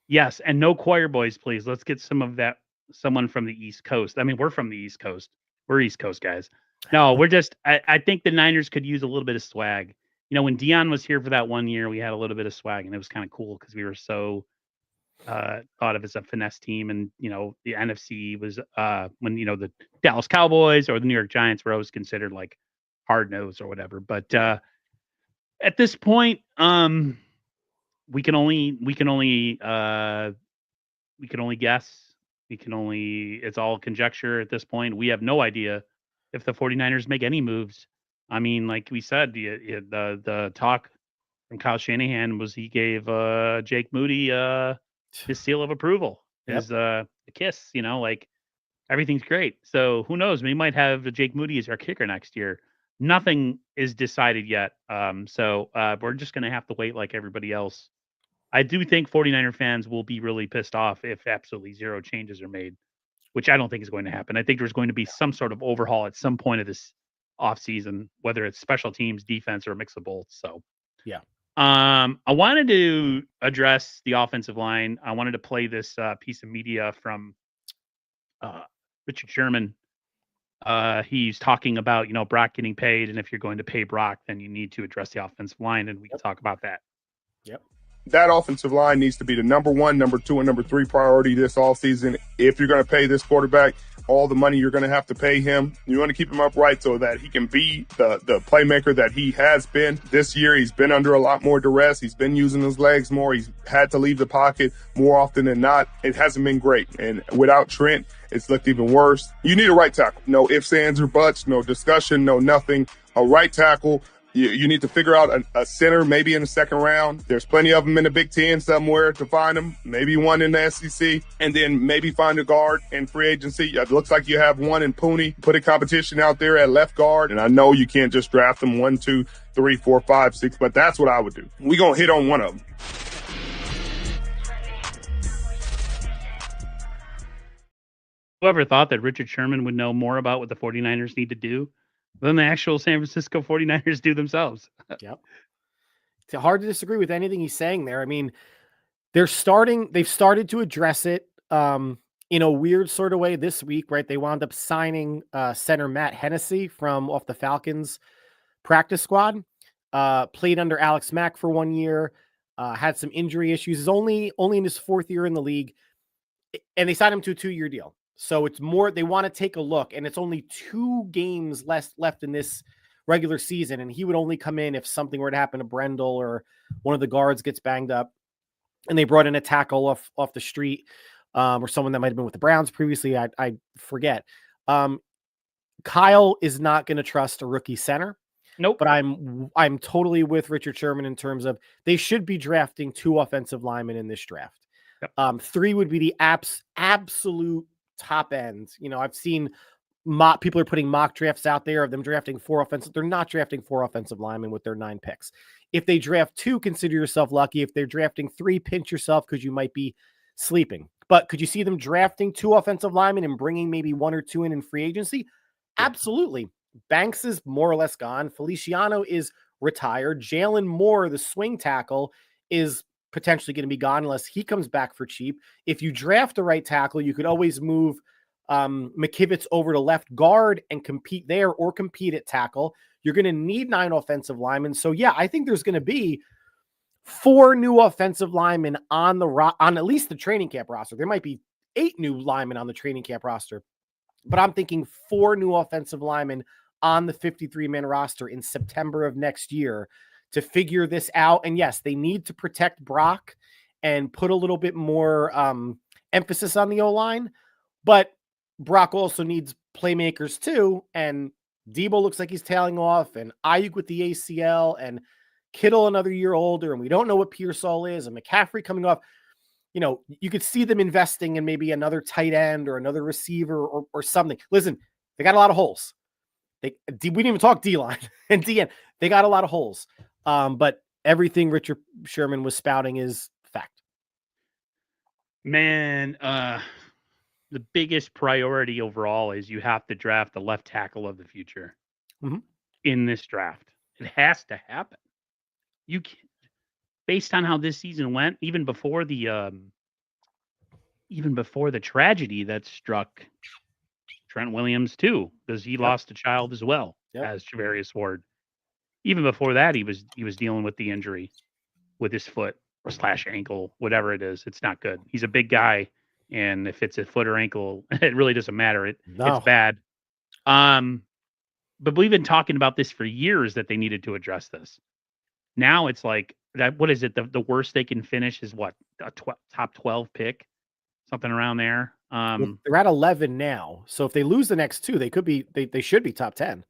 Yes, and no choir boys, please. Let's get some of that, someone from the East Coast. I mean, we're from the East Coast. We're East Coast guys. No, we're just, I think the Niners could use a little bit of swag. You know, when Dion was here for that 1 year, we had a little bit of swag, and it was kind of cool because we were so thought of as a finesse team. And, you know, the NFC was when, you know, the Dallas Cowboys or the New York Giants were always considered like hard nosed or whatever. But at this point, we can only guess. It's all conjecture at this point. We have no idea if the 49ers make any moves. I mean, like we said, the talk from Kyle Shanahan was he gave Jake Moody his seal of approval, his a kiss, you know, like everything's great. So who knows? We might have Jake Moody as our kicker next year. Nothing is decided yet. So we're just going to have to wait like everybody else. I do think 49er fans will be really pissed off if absolutely zero changes are made, which I don't think is going to happen. I think there's going to be some sort of overhaul at some point of this offseason, whether it's special teams, defense, or a mix of both. So, yeah. I wanted to address the offensive line. I wanted to play this piece of media from Richard Sherman. He's talking about, you know, Brock getting paid, and if you're going to pay Brock, then you need to address the offensive line, and we can talk about that. Yep. That offensive line needs to be the number 1, number 2, and number 3 priority this offseason. If you're going to pay this quarterback all the money you're going to have to pay him, you want to keep him upright so that he can be the playmaker that he has been. This year, he's been under a lot more duress. He's been using his legs more. He's had to leave the pocket more often than not. It hasn't been great. And without Trent, it's looked even worse. You need a right tackle. No ifs, ands, or buts. No discussion. No nothing. A right tackle. You need to figure out a center maybe in the second round. There's plenty of them in the Big Ten somewhere to find them. Maybe one in the SEC. And then maybe find a guard in free agency. It looks like you have one in Pooney. Put a competition out there at left guard. And I know you can't just draft them 1, 2, 3, 4, 5, 6, but that's what I would do. We're going to hit on one of them. Whoever thought that Richard Sherman would know more about what the 49ers need to do than the actual San Francisco 49ers do themselves. Yep. It's hard to disagree with anything he's saying there. I mean, they've started to address it in a weird sort of way this week, right? They wound up signing center Matt Hennessy from off the Falcons practice squad, played under Alex Mack for 1 year, had some injury issues. He's only in his 4th year in the league, and they signed him to a 2-year deal. So it's more, they want to take a look, and it's only 2 games left in this regular season. And he would only come in if something were to happen to Brendel or one of the guards gets banged up. And they brought in a tackle off the street or someone that might've been with the Browns previously. I forget. Kyle is not going to trust a rookie center. Nope. But I'm totally with Richard Sherman in terms of they should be drafting 2 offensive linemen in this draft. Yep. 3 would be the absolute top end. You know, I've seen people are putting mock drafts out there of them drafting 4 offensive. They're not drafting 4 offensive linemen with their 9 picks. If they draft 2, consider yourself lucky. If they're drafting 3, pinch yourself because you might be sleeping. But could you see them drafting 2 offensive linemen and bringing maybe 1 or 2 in free agency? Absolutely. Banks is more or less gone. Feliciano is retired. Jalen Moore, the swing tackle, is potentially going to be gone unless he comes back for cheap. If you draft a right tackle, you could always move McKivitz over to left guard and compete there or compete at tackle. You're going to need 9 offensive linemen. So yeah, I think there's going to be 4 new offensive linemen on at least the training camp roster. There might be 8 new linemen on the training camp roster, but I'm thinking 4 new offensive linemen on the 53-man roster in September of next year to figure this out. And yes, they need to protect Brock and put a little bit more emphasis on the O-line, but Brock also needs playmakers too. And Debo looks like he's tailing off, and Ayuk with the ACL, and Kittle another year older, and we don't know what Pearsall is, and McCaffrey coming off. You know, you could see them investing in maybe another tight end or another receiver or something. Listen, they got a lot of holes. We didn't even talk D-line and DN. They got a lot of holes. But everything Richard Sherman was spouting is fact. Man, the biggest priority overall is you have to draft the left tackle of the future in this draft. It has to happen. You can, based on how this season went, even before the tragedy that struck Trent Williams too, because he lost a child as well as Charvarius Ward. Even before that, he was dealing with the injury with his foot or / ankle, whatever it is. It's not good. He's a big guy, and if it's a foot or ankle, it really doesn't matter. It's bad. But we've been talking about this for years that they needed to address this. Now it's like that. What is it? The worst they can finish is what, a top 12 pick, something around there. Well, they're at 11 now, so if they lose the next two, they should be top 10.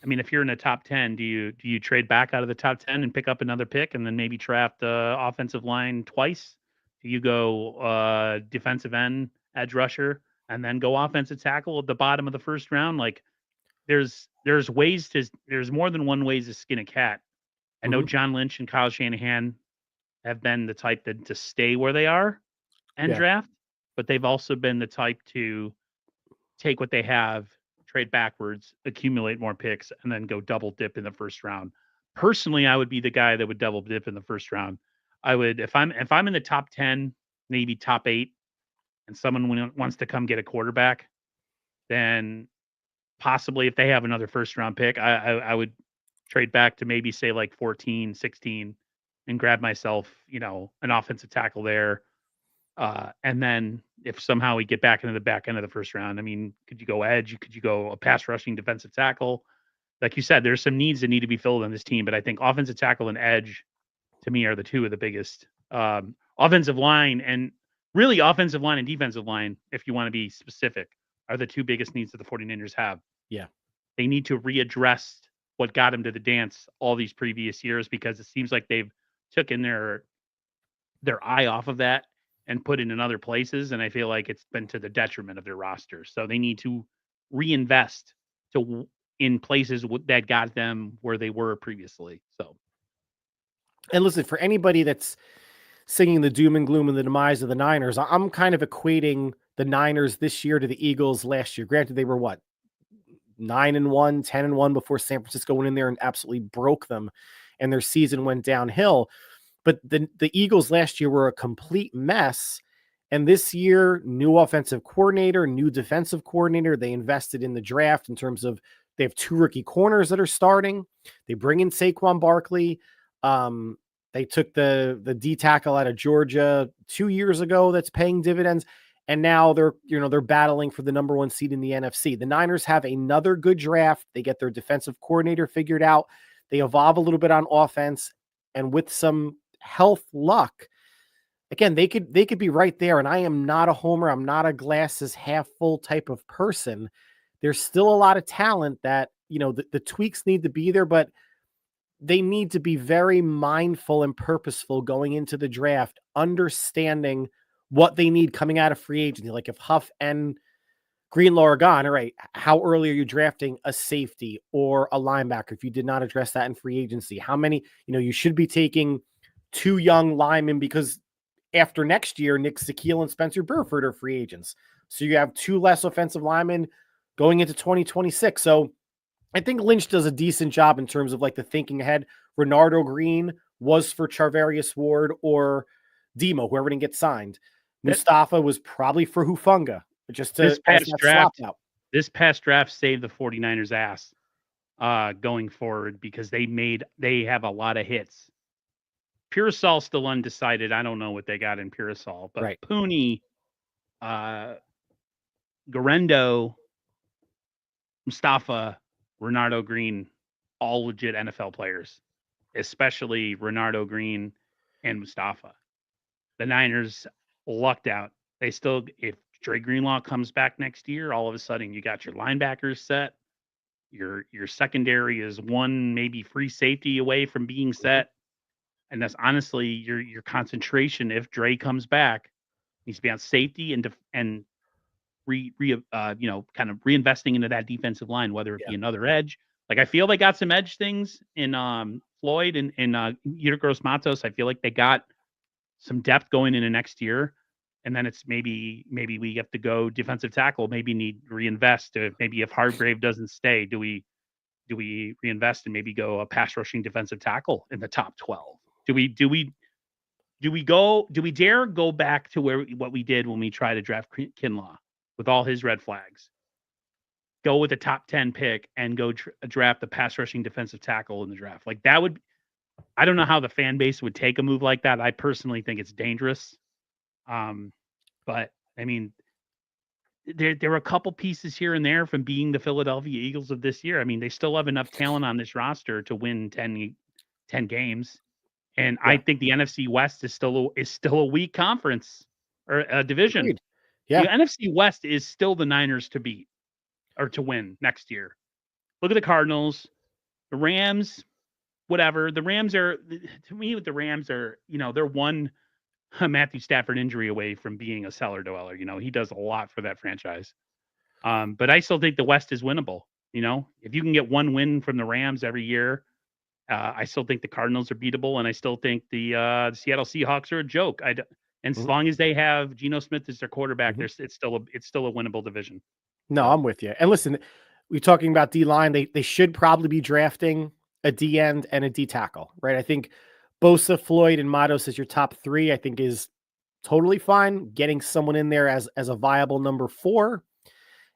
I mean, if you're in the top 10, do you trade back out of the top 10 and pick up another pick and then maybe draft offensive line twice? Do you go defensive end, edge rusher, and then go offensive tackle at the bottom of the first round? Like, there's more than one ways to skin a cat. I know John Lynch and Kyle Shanahan have been the type to stay where they are and draft, but they've also been the type to take what they have, trade backwards, accumulate more picks, and then go double dip in the first round. Personally, I would be the guy that would double dip in the first round. I would, if I'm in the top 10, maybe top 8, and someone wants to come get a quarterback, then possibly if they have another first round pick, I would trade back to maybe say like 14, 16 and grab myself, an offensive tackle there. And then if somehow we get back into the back end of the first round, I mean, could you go edge? Could you go a pass rushing defensive tackle? Like you said, there's some needs that need to be filled on this team, but I think offensive tackle and edge to me are the two of the biggest. Offensive line and defensive line, if you want to be specific, are the two biggest needs that the 49ers have. Yeah. They need to readdress what got them to the dance all these previous years, because it seems like they've taken their eye off of that and put it in other places. And I feel like it's been to the detriment of their roster. So they need to reinvest in places that got them where they were previously. So. And listen, for anybody that's singing the doom and gloom and the demise of the Niners, I'm kind of equating the Niners this year to the Eagles last year. Granted, they were 9-1, 10-1 before San Francisco went in there and absolutely broke them, and their season went downhill. But the Eagles last year were a complete mess. And this year, new offensive coordinator, new defensive coordinator. They invested in the draft in terms of they have 2 rookie corners that are starting. They bring in Saquon Barkley. They took the D tackle out of Georgia 2 years ago that's paying dividends. And now they're battling for the number 1 seed in the NFC. The Niners have another good draft. They get their defensive coordinator figured out. They evolve a little bit on offense, and with some health luck, again, they could be right there. And I am not a homer. I'm not a glasses half full type of person. There's still a lot of talent that, the tweaks need to be there, but they need to be very mindful and purposeful going into the draft, understanding what they need coming out of free agency. Like if Huff and Greenlaw are gone, all right, how early are you drafting a safety or a linebacker if you did not address that in free agency? How many, you should be taking 2 young linemen, because after next year, Nick Sakiel and Spencer Burford are free agents. So you have 2 less offensive linemen going into 2026. So I think Lynch does a decent job in terms of like the thinking ahead. Renardo Green was for Charvarius Ward or Demo, whoever didn't get signed. Mustafa was probably for Hufanga, just to this past draft. Out. This past draft saved the 49ers ass going forward, because they have a lot of hits. Pearsall still undecided. I don't know what they got in Pearsall, but right. Pooney, Garendo, Mustafa, Renardo Green, all legit NFL players, especially Renardo Green and Mustafa. The Niners lucked out. They still, if Dre Greenlaw comes back next year, all of a sudden you got your linebackers set. Your secondary is 1 maybe free safety away from being set. And that's honestly your concentration. If Dre comes back, needs to be on safety and kind of reinvesting into that defensive line, whether it be another edge. Like I feel they got some edge things in Floyd and Yetur Gross-Matos. I feel like they got some depth going into next year. And then it's maybe we have to go defensive tackle, maybe need reinvest. Maybe if Hargrave doesn't stay, do we reinvest and maybe go a pass rushing defensive tackle in the top 12? Do we dare go back to what we did when we tried to draft Kinlaw with all his red flags? Go with a top 10 pick and go draft the pass rushing defensive tackle in the draft. Like that would, I don't know how the fan base would take a move like that. I personally think it's dangerous. But I mean, there are a couple pieces here and there from being the Philadelphia Eagles of this year. I mean, they still have enough talent on this roster to win 10 games. And I think the NFC West is still a weak conference or a division. Agreed. Yeah. The NFC West is still the Niners to beat or to win next year. Look at the Cardinals, the Rams, whatever. The Rams are, to me, with the Rams are, they're one Matthew Stafford injury away from being a cellar dweller. He does a lot for that franchise. But I still think the West is winnable. If you can get one win from the Rams every year, I still think the Cardinals are beatable, and I still think the Seattle Seahawks are a joke. As long as they have Geno Smith as their quarterback, it's still a winnable division. No, I'm with you. And listen, we're talking about D-line. They should probably be drafting a D end and a D tackle, right? I think Bosa, Floyd, and Matos as your top 3, I think is totally fine. Getting someone in there as a viable number 4.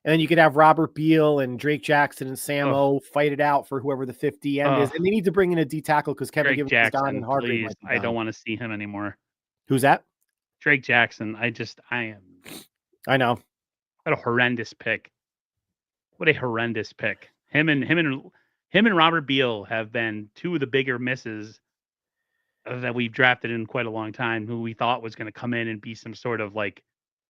And then you could have Robert Beal and Drake Jackson and Sam O fight it out for whoever the 5th D end is. And they need to bring in a D tackle because Kevin Gibbons is gone and Hargrave. I don't want to see him anymore. Who's that? Drake Jackson. I know. What a horrendous pick. What a horrendous pick. Him and Robert Beal have been 2 of the bigger misses that we've drafted in quite a long time, who we thought was going to come in and be some sort of like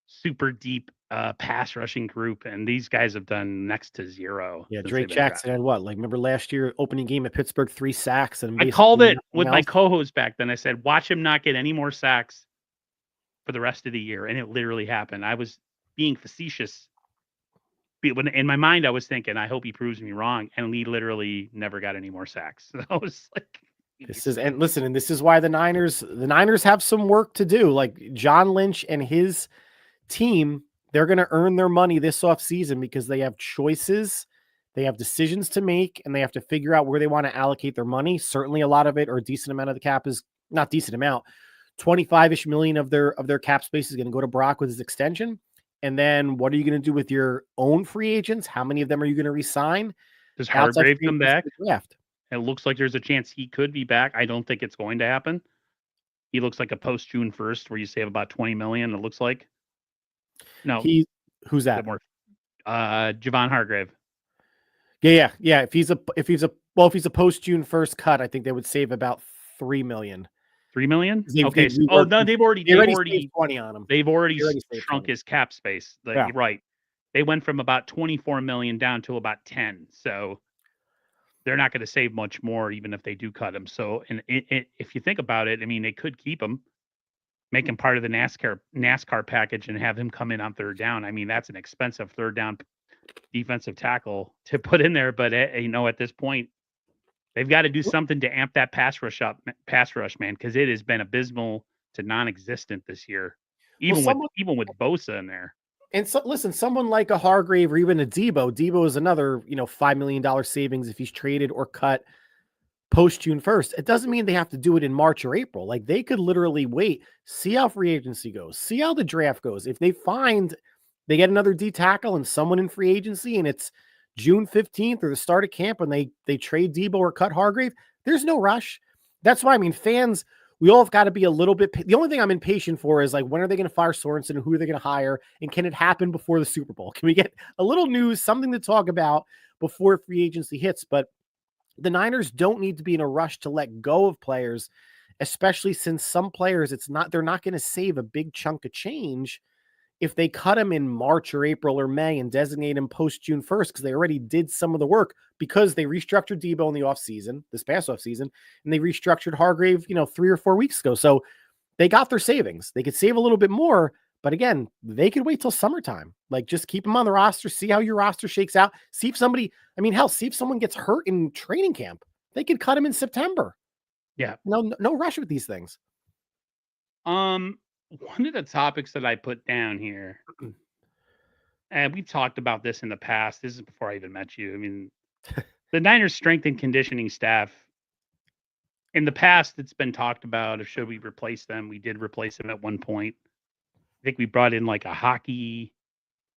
super deep pass rushing group, and these guys have done next to 0. Yeah, Drake Jackson had what? Like, remember last year opening game at Pittsburgh, 3 sacks, and I called it with my co-host back then. I said, watch him not get any more sacks for the rest of the year, and it literally happened. I was being facetious. When in my mind, I was thinking, I hope he proves me wrong, and he literally never got any more sacks. So I was like, this is why the Niners have some work to do. Like John Lynch and his team, they're going to earn their money this offseason because they have choices, they have decisions to make, and they have to figure out where they want to allocate their money. Certainly a lot of it, or a decent amount of the cap, is not decent amount. 25-ish million of their cap space is going to go to Brock with his extension. And then what are you going to do with your own free agents? How many of them are you going to resign? Does Hargrave come back? It looks like there's a chance he could be back. I don't think it's going to happen. He looks like a post June 1st where you save about 20 million. It looks like. No, who's that? Javon Hargrave. Yeah. If he's a post June 1st cut, I think they would save about 3 million. 3 million? Okay. They've already 20 on him. They've already shrunk his cap space. Right. They went from about 24 million down to about 10. So they're not going to save much more, even if they do cut him. So, and if you think about it, I mean, they could keep him, make him part of the NASCAR package, and have him come in on 3rd down. I mean, that's an expensive 3rd down defensive tackle to put in there. But at this point, they've got to do something to amp that pass rush, man, because it has been abysmal to non-existent this year, even with Bosa in there. And so, listen, someone like a Hargrave or even a Debo is another, $5 million savings if he's traded or cut post June 1st. It doesn't mean they have to do it in March or April. Like, they could literally wait, see how free agency goes, see how the draft goes. If they find they get another D tackle and someone in free agency and it's June 15th or the start of camp and they trade Debo or cut Hargrave, there's no rush. That's why, fans, we all have got to be a little bit. The only thing I'm impatient for is, like, when are they going to fire Sorensen and who are they going to hire? And can it happen before the Super Bowl? Can we get a little news, something to talk about before free agency hits? But the Niners don't need to be in a rush to let go of players, especially since some players, they're not going to save a big chunk of change if they cut him in March or April or May and designate him post June 1st, because they already did some of the work, because they restructured Debo in the offseason, this past offseason, and they restructured Hargrave, 3 or 4 weeks ago. So they got their savings. They could save a little bit more, but again, they could wait till summertime. Like, just keep them on the roster, see how your roster shakes out. See if somebody, see if someone gets hurt in training camp. They could cut him in September. Yeah. No rush with these things. One of the topics that I put down here, and we talked about this in the past. This is before I even met you. I mean, the Niners' strength and conditioning staff. In the past, it's been talked about, or should we replace them? We did replace them at one point. I think we brought in like a hockey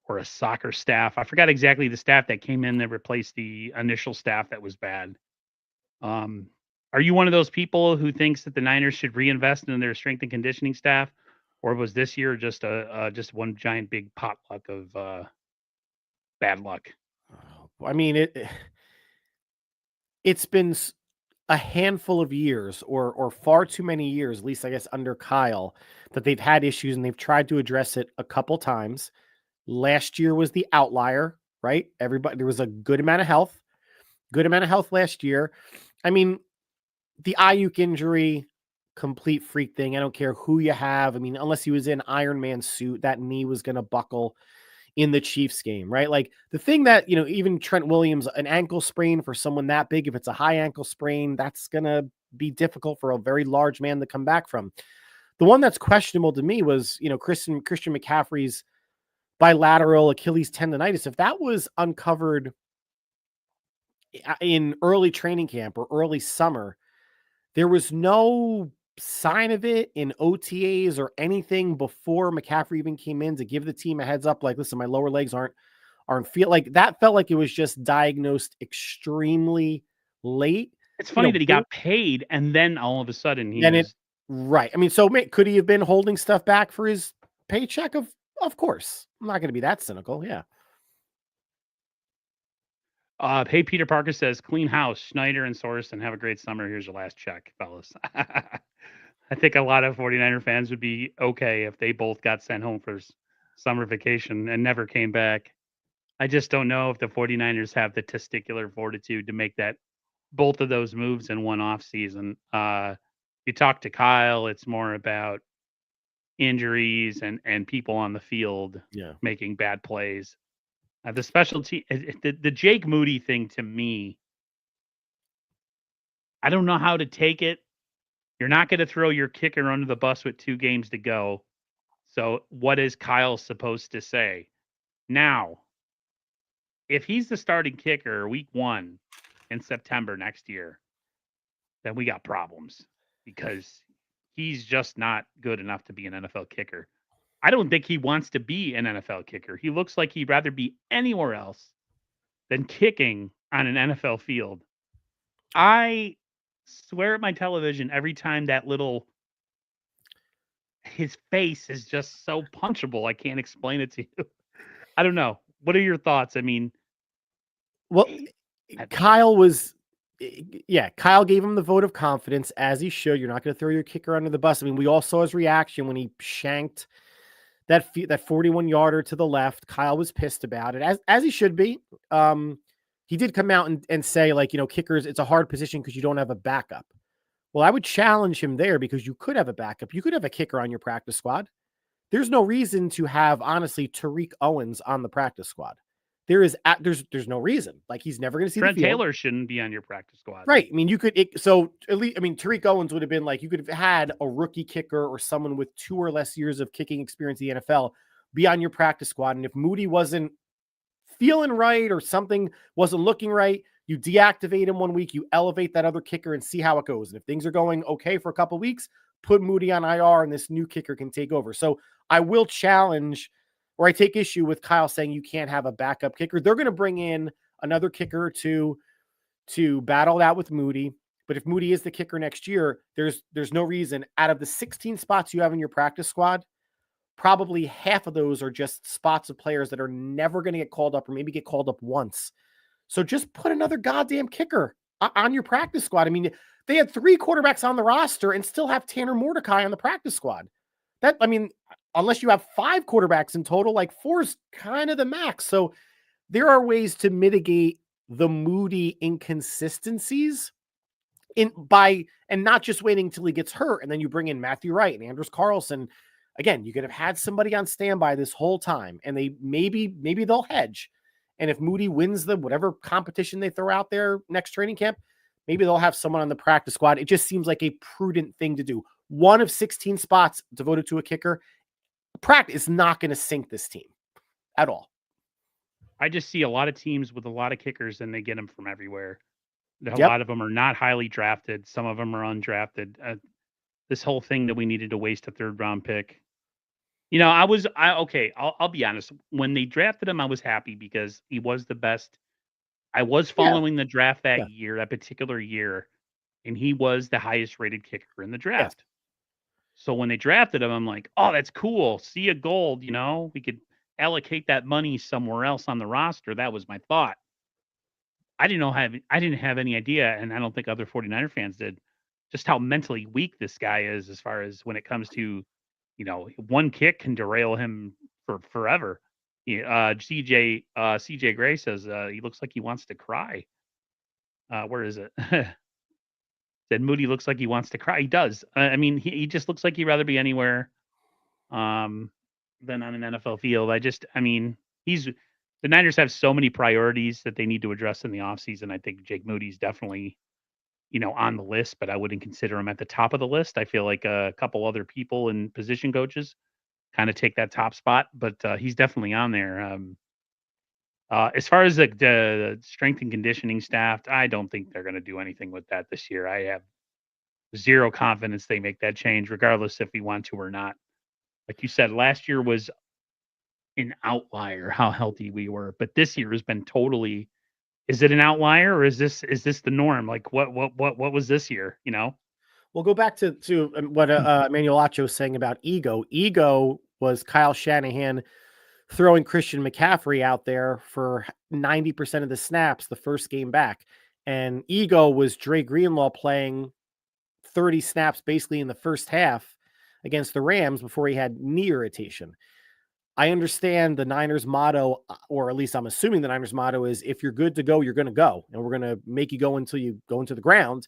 or a soccer staff. I forgot exactly the staff that came in that replaced the initial staff that was bad. Are you one of those people who thinks that the Niners should reinvest in their strength and conditioning staff, or was this year just just one giant big potluck of bad luck? I mean, it's been a handful of years or far too many years, at least I guess under Kyle, that they've had issues and they've tried to address it a couple times. Last year was the outlier, right? There was a good amount of health last year. I mean, the Ayuk injury, complete freak thing. I don't care who you have. I mean, unless he was in Iron Man suit, that knee was going to buckle in the Chiefs game, right? Like the thing that, even Trent Williams, an ankle sprain for someone that big, if it's a high ankle sprain, that's going to be difficult for a very large man to come back from. The one that's questionable to me was, Christian McCaffrey's bilateral Achilles tendonitis. If that was uncovered in early training camp or early summer, there was no sign of it in OTAs or anything before McCaffrey even came in to give the team a heads up. Like, listen, my lower legs aren't feel like that. Felt like it was just diagnosed extremely late. It's funny that he got paid and then all of a sudden right. I mean, so could he have been holding stuff back for his paycheck? Of course. I'm not going to be that cynical. Yeah. Hey, Peter Parker says, clean house, Schneider and Sorensen. Have a great summer. Here's your last check, fellas. I think a lot of 49er fans would be okay if they both got sent home for summer vacation and never came back. I just don't know if the 49ers have the testicular fortitude to make both of those moves in one off season. You talk to Kyle, it's more about injuries and people on the field making bad plays. The specialty, the Jake Moody thing to me, I don't know how to take it. You're not going to throw your kicker under the bus with 2 games to go. So what is Kyle supposed to say? Now, if he's the starting kicker week 1 in September next year, then we got problems because he's just not good enough to be an NFL kicker. I don't think he wants to be an NFL kicker. He looks like he'd rather be anywhere else than kicking on an NFL field. I swear at my television every time his face is just so punchable. I can't explain it to you. I don't know. What are your thoughts? I mean, well, Kyle gave him the vote of confidence, as he should. You're not going to throw your kicker under the bus. I mean, we all saw his reaction when he shanked that 41-yarder to the left. Kyle was pissed about it, as he should be. He did come out and say, like, kickers, it's a hard position because you don't have a backup. Well, I would challenge him there because you could have a backup. You could have a kicker on your practice squad. There's no reason to have, honestly, Tariq Owens on the practice squad. There's no reason. Like, he's never going to see Trent the field. Taylor shouldn't be on your practice squad. Right. I mean, Tariq Owens would have been like, you could have had a rookie kicker or someone with 2 or less years of kicking experience in the NFL be on your practice squad. And if Moody wasn't feeling right or something wasn't looking right, you deactivate him 1 week, you elevate that other kicker and see how it goes. And if things are going okay for a couple of weeks, put Moody on IR and this new kicker can take over. So I will challenge, or I take issue with Kyle saying you can't have a backup kicker. They're going to bring in another kicker to battle that with Moody. But if Moody is the kicker next year, there's no reason. Out of the 16 spots you have in your practice squad, probably half of those are just spots of players that are never going to get called up or maybe get called up once. So just put another goddamn kicker on your practice squad. I mean, they had 3 quarterbacks on the roster and still have Tanner Mordecai on the practice squad. Unless you have 5 quarterbacks in total, like 4 is kind of the max. So there are ways to mitigate the Moody inconsistencies and not just waiting until he gets hurt. And then you bring in Matthew Wright and Anders Carlson. Again, you could have had somebody on standby this whole time, and they maybe they'll hedge. And if Moody wins whatever competition they throw out there next training camp, maybe they'll have someone on the practice squad. It just seems like a prudent thing to do. one of 16 spots devoted to a kicker. Pratt is not going to sink this team at all. I just see a lot of teams with a lot of kickers, and they get them from everywhere. A Yep. lot of them are not highly drafted. Some of them are undrafted. This whole thing that we needed to waste a 3rd round pick. You know, I'll be honest. When they drafted him, I was happy because he was the best. I was following the draft that year, that particular year, and he was the highest rated kicker in the draft. Yes. So when they drafted him, I'm like, oh, that's cool. See a gold, you know, we could allocate that money somewhere else on the roster. That was my thought. I didn't have any idea, and I don't think other 49er fans did, just how mentally weak this guy is as far as when it comes to, you know, one kick can derail him for forever. CJ Gray says he looks like he wants to cry. Where is it? Said Moody looks like he wants to cry. He does. I mean, he just looks like he'd rather be anywhere than on an NFL field. The Niners have so many priorities that they need to address in the offseason. I think Jake Moody's definitely, you know, on the list, but I wouldn't consider him at the top of the list. I feel like a couple other people and position coaches kind of take that top spot, but he's definitely on there. As far as the strength and conditioning staff, I don't think they're going to do anything with that this year. I have zero confidence they make that change, regardless if we want to or not. Like you said, last year was an outlier how healthy we were, but this year has been totally. Is it an outlier or is this the norm? Like what was this year? You know. We'll go back to what Emmanuel Acho was saying about ego. Ego was Kyle Shanahan throwing Christian McCaffrey out there for 90% of the snaps the first game back. And ego was Dre Greenlaw playing 30 snaps basically in the first half against the Rams before he had knee irritation. I understand the Niners motto, or at least I'm assuming the Niners motto is, if you're good to go, you're going to go. And we're going to make you go until you go into the ground.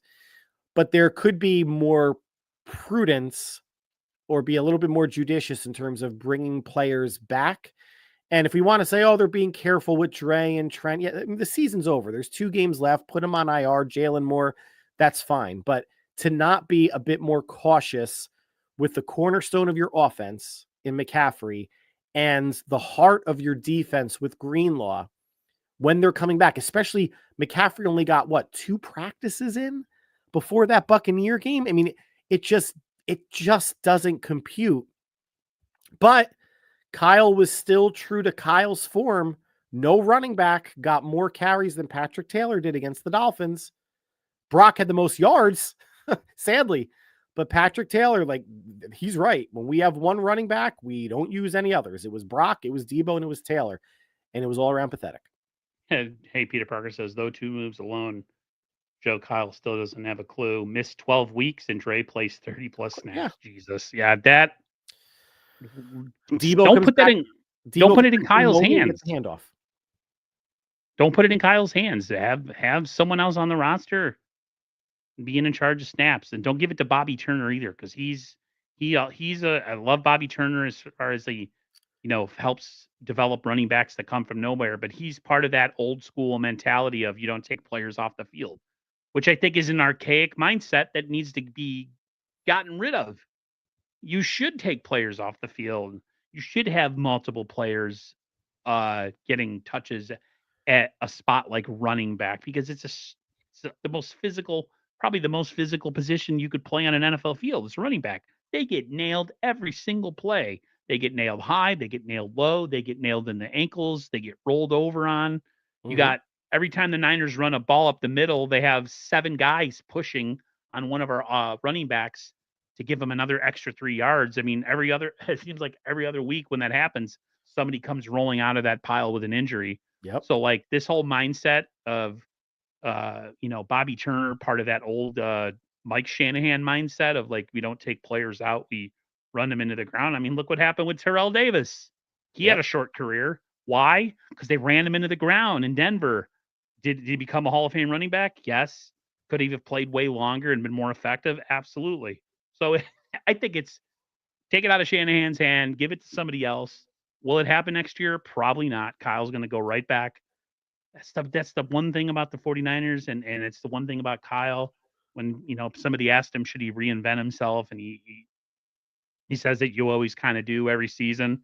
But there could be more prudence or be a little bit more judicious in terms of bringing players back. And if we want to say, oh, they're being careful with Dre and Trent, yeah, I mean, the season's over. There's 2 games left. Put them on IR, Jalen Moore. That's fine. But to not be a bit more cautious with the cornerstone of your offense in McCaffrey and the heart of your defense with Greenlaw when they're coming back, especially McCaffrey only got 2 practices in before that Buccaneer game. I mean, it just doesn't compute. But Kyle was still true to Kyle's form. No running back got more carries than Patrick Taylor did against the Dolphins. Brock had the most yards, sadly. But Patrick Taylor, like, he's right. When we have one running back, we don't use any others. It was Brock, it was Debo, and it was Taylor. And it was all around pathetic. Hey, Peter Parker says, though 2 moves alone, Joe Kyle still doesn't have a clue. Missed 12 weeks and Dre plays 30 plus snaps. Yeah. Jesus. Yeah, that. Debo Don't put that back, in. Debo Don't put it in Kyle's hands. Gets the handoff. Don't put it in Kyle's hands. Have someone else on the roster being in charge of snaps, and don't give it to Bobby Turner either, because I love Bobby Turner as far as he, you know, helps develop running backs that come from nowhere, but he's part of that old school mentality of you don't take players off the field, which I think is an archaic mindset that needs to be gotten rid of. You should take players off the field. You should have multiple players getting touches at a spot like running back, because it's the most physical, probably the most physical position you could play on an NFL field. It's running back. They get nailed every single play. They get nailed high. They get nailed low. They get nailed in the ankles. They get rolled over on. You got, every time the Niners run a ball up the middle, they have 7 guys pushing on one of our running backs to give them another extra 3 yards. I mean, it seems like every other week when that happens, somebody comes rolling out of that pile with an injury. Yep. So like this whole mindset of, Bobby Turner, part of that old Mike Shanahan mindset of like, we don't take players out, we run them into the ground. I mean, look what happened with Terrell Davis. He had a short career. Why? Because they ran him into the ground in Denver. Did he become a Hall of Fame running back? Yes. Could he have played way longer and been more effective? Absolutely. So I think take it out of Shanahan's hand, give it to somebody else. Will it happen next year? Probably not. Kyle's going to go right back. That's the one thing about the 49ers, and it's the one thing about Kyle. when, somebody asked him, should he reinvent himself? And he says that you always kind of do every season.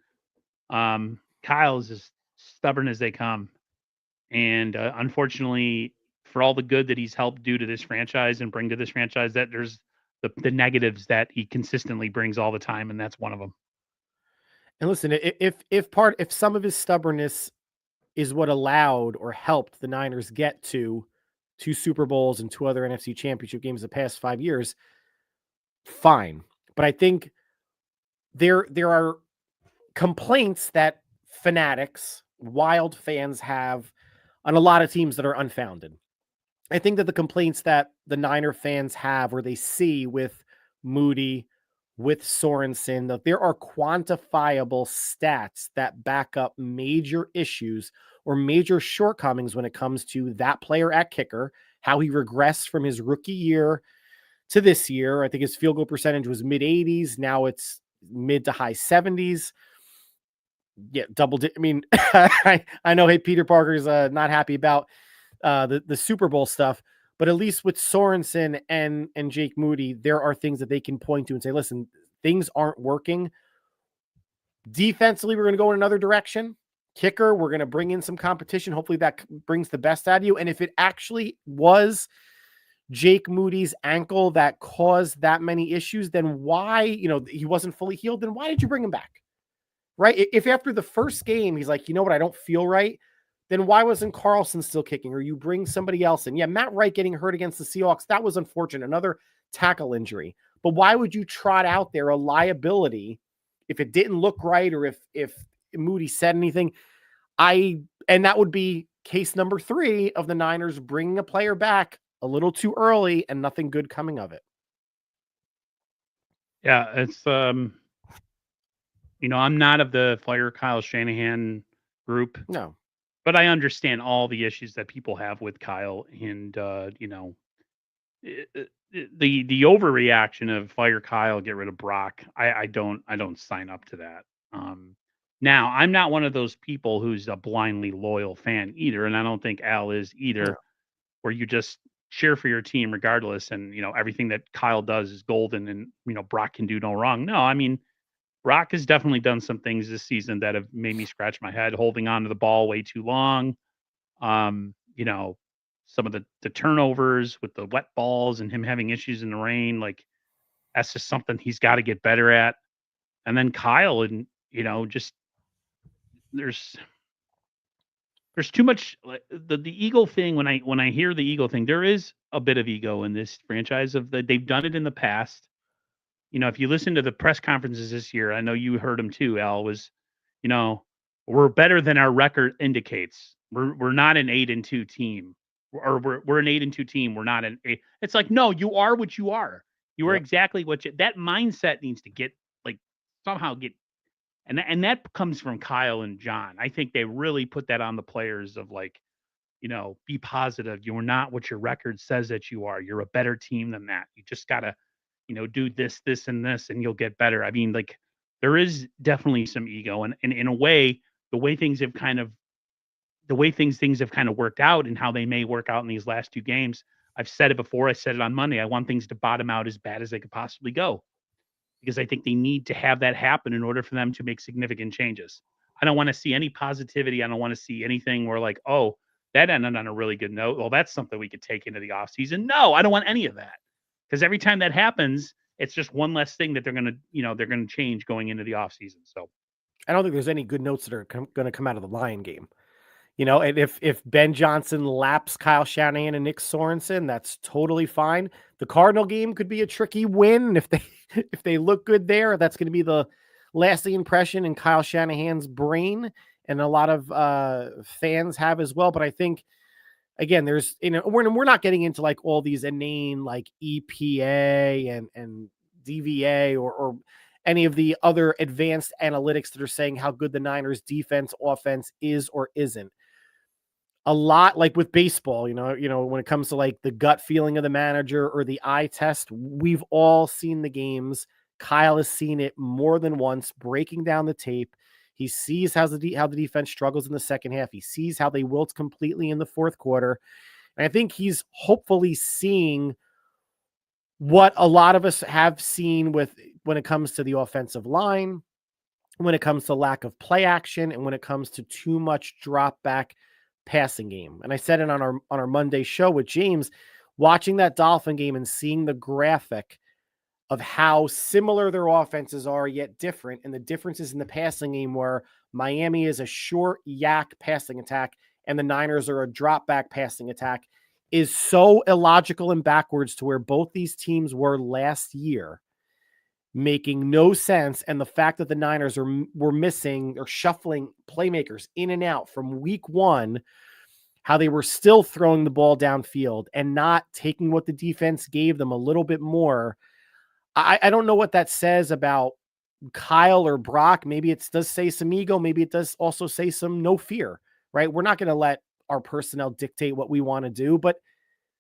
Kyle is as stubborn as they come. And unfortunately, for all the good that he's helped do to this franchise and bring to this franchise, that there's the negatives that he consistently brings all the time. And that's one of them. And listen, if some of his stubbornness is what allowed or helped the Niners get to 2 Super Bowls and 2 other NFC Championship games the past 5 years, fine. But I think there are complaints that fanatics, wild fans have on a lot of teams that are unfounded. I think that the complaints that the Niner fans have or they see with Moody, with Sorensen, that there are quantifiable stats that back up major issues or major shortcomings when it comes to that player at kicker, how he regressed from his rookie year to this year. I think his field goal percentage was mid-80s. Now it's mid to high 70s. Yeah, I mean, I know, hey, Peter Parker's not happy about the Super Bowl stuff, but at least with Sorensen and Jake Moody, there are things that they can point to and say, listen, things aren't working. Defensively, we're going to go in another direction. Kicker, we're going to bring in some competition. Hopefully that brings the best out of you. And if it actually was Jake Moody's ankle that caused that many issues, then why, he wasn't fully healed, then why did you bring him back? Right? If after the first game, he's like, you know what, I don't feel right, then why wasn't Carlson still kicking? Or you bring somebody else in. Yeah, Matt Wright getting hurt against the Seahawks, that was unfortunate. Another tackle injury. But why would you trot out there a liability if it didn't look right or if Moody said anything? And that would be case number 3 of the Niners bringing a player back a little too early and nothing good coming of it. Yeah, it's I'm not of the fire Kyle Shanahan group. No. But I understand all the issues that people have with Kyle and the overreaction of fire Kyle, get rid of Brock. I don't sign up to that. Now I'm not one of those people who's a blindly loyal fan either, and I don't think Al is either, No. where you just cheer for your team regardless, and everything that Kyle does is golden, and Brock can do no wrong. No, I mean, Brock has definitely done some things this season that have made me scratch my head, holding on to the ball way too long. Some of the turnovers with the wet balls and him having issues in the rain, like that's just something he's got to get better at. And then Kyle, and just there's too much the ego thing. When I hear the ego thing, there is a bit of ego in this franchise they've done it in the past. If you listen to the press conferences this year, I know you heard him too, Al, was, we're better than our record indicates. We're not an 8-2 team, or we're an 8-2 team. We're not an 8. It's like, no, you are what you are. You are exactly what that mindset needs to get, somehow get. And that comes from Kyle and John. I think they really put that on the players of be positive. You're not what your record says that you are. You're a better team than that. You just got to, do this, and this, and you'll get better. I mean, there is definitely some ego, and in a way, the way things have kind of worked out and how they may work out in these last 2 games. I've said it before. I said it on Monday. I want things to bottom out as bad as they could possibly go, because I think they need to have that happen in order for them to make significant changes. I don't want to see any positivity. I don't want to see anything where oh, that ended on a really good note. Well, that's something we could take into the offseason. No, I don't want any of that. Because every time that happens, it's just one less thing that they're going to change going into the offseason. So I don't think there's any good notes that are going to come out of the Lion game. And if Ben Johnson laps Kyle Shanahan and Nick Sorensen, that's totally fine. The Cardinal game could be a tricky win. If they look good there, that's going to be the lasting impression in Kyle Shanahan's brain, and a lot of fans have as well. But I think, again, there's, we're not getting into all these inane EPA and DVA or any of the other advanced analytics that are saying how good the Niners defense, offense is or isn't. A lot with baseball, when it comes to the gut feeling of the manager or the eye test, we've all seen the games. Kyle has seen it more than once, breaking down the tape. He sees how the defense struggles in the second half. He sees how they wilt completely in the fourth quarter. And I think he's hopefully seeing what a lot of us have seen when it comes to the offensive line, when it comes to lack of play action, and when it comes to too much drop back passing game. And I said it on our Monday show with James, watching that Dolphin game and seeing the graphic of how similar their offenses are yet different, and the differences in the passing game where Miami is a short yak passing attack and the Niners are a drop back passing attack is so illogical and backwards to where both these teams were last year, making no sense. And the fact that the Niners were missing or shuffling playmakers in and out from week one, how they were still throwing the ball downfield and not taking what the defense gave them a little bit more. I don't know what that says about Kyle or Brock. Maybe it does say some ego. Maybe it does also say some no fear, right? We're not going to let our personnel dictate what we want to do, but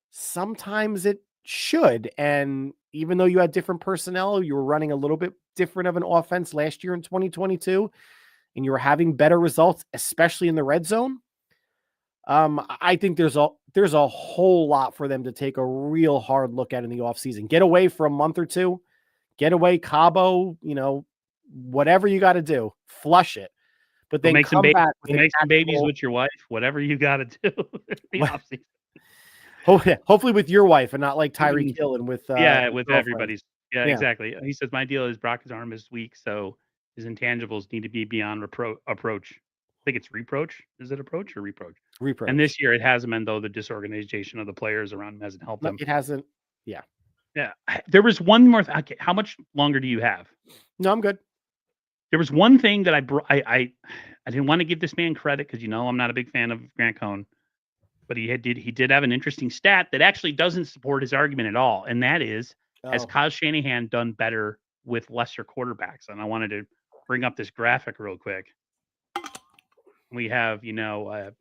sometimes it should. And even though you had different personnel, you were running a little bit different of an offense last year in 2022, and you were having better results, especially in the red zone. I think there's a whole lot for them to take a real hard look at in the offseason. Get away for a month or two, get away Cabo, whatever you got to do, flush it. But then make some back make some babies with your wife, whatever you got to do. The offseason. Hopefully with your wife and not like Tyreek Hill and with with everybody's. Yeah, exactly. He says my deal is Brock's arm is weak, so his intangibles need to be beyond approach. I think it's reproach. Is it approach or reproach? Reproach. And this year it hasn't been, though the disorganization of the players around him hasn't helped him. It hasn't. Yeah. Yeah. There was one more. Okay, how much longer do you have? No, I'm good. There was one thing that I didn't want to give this man credit because I'm not a big fan of Grant Cohn, but he did have an interesting stat that actually doesn't support his argument at all, and that is has Kyle Shanahan done better with lesser quarterbacks? And I wanted to bring up this graphic real quick. We have Donovan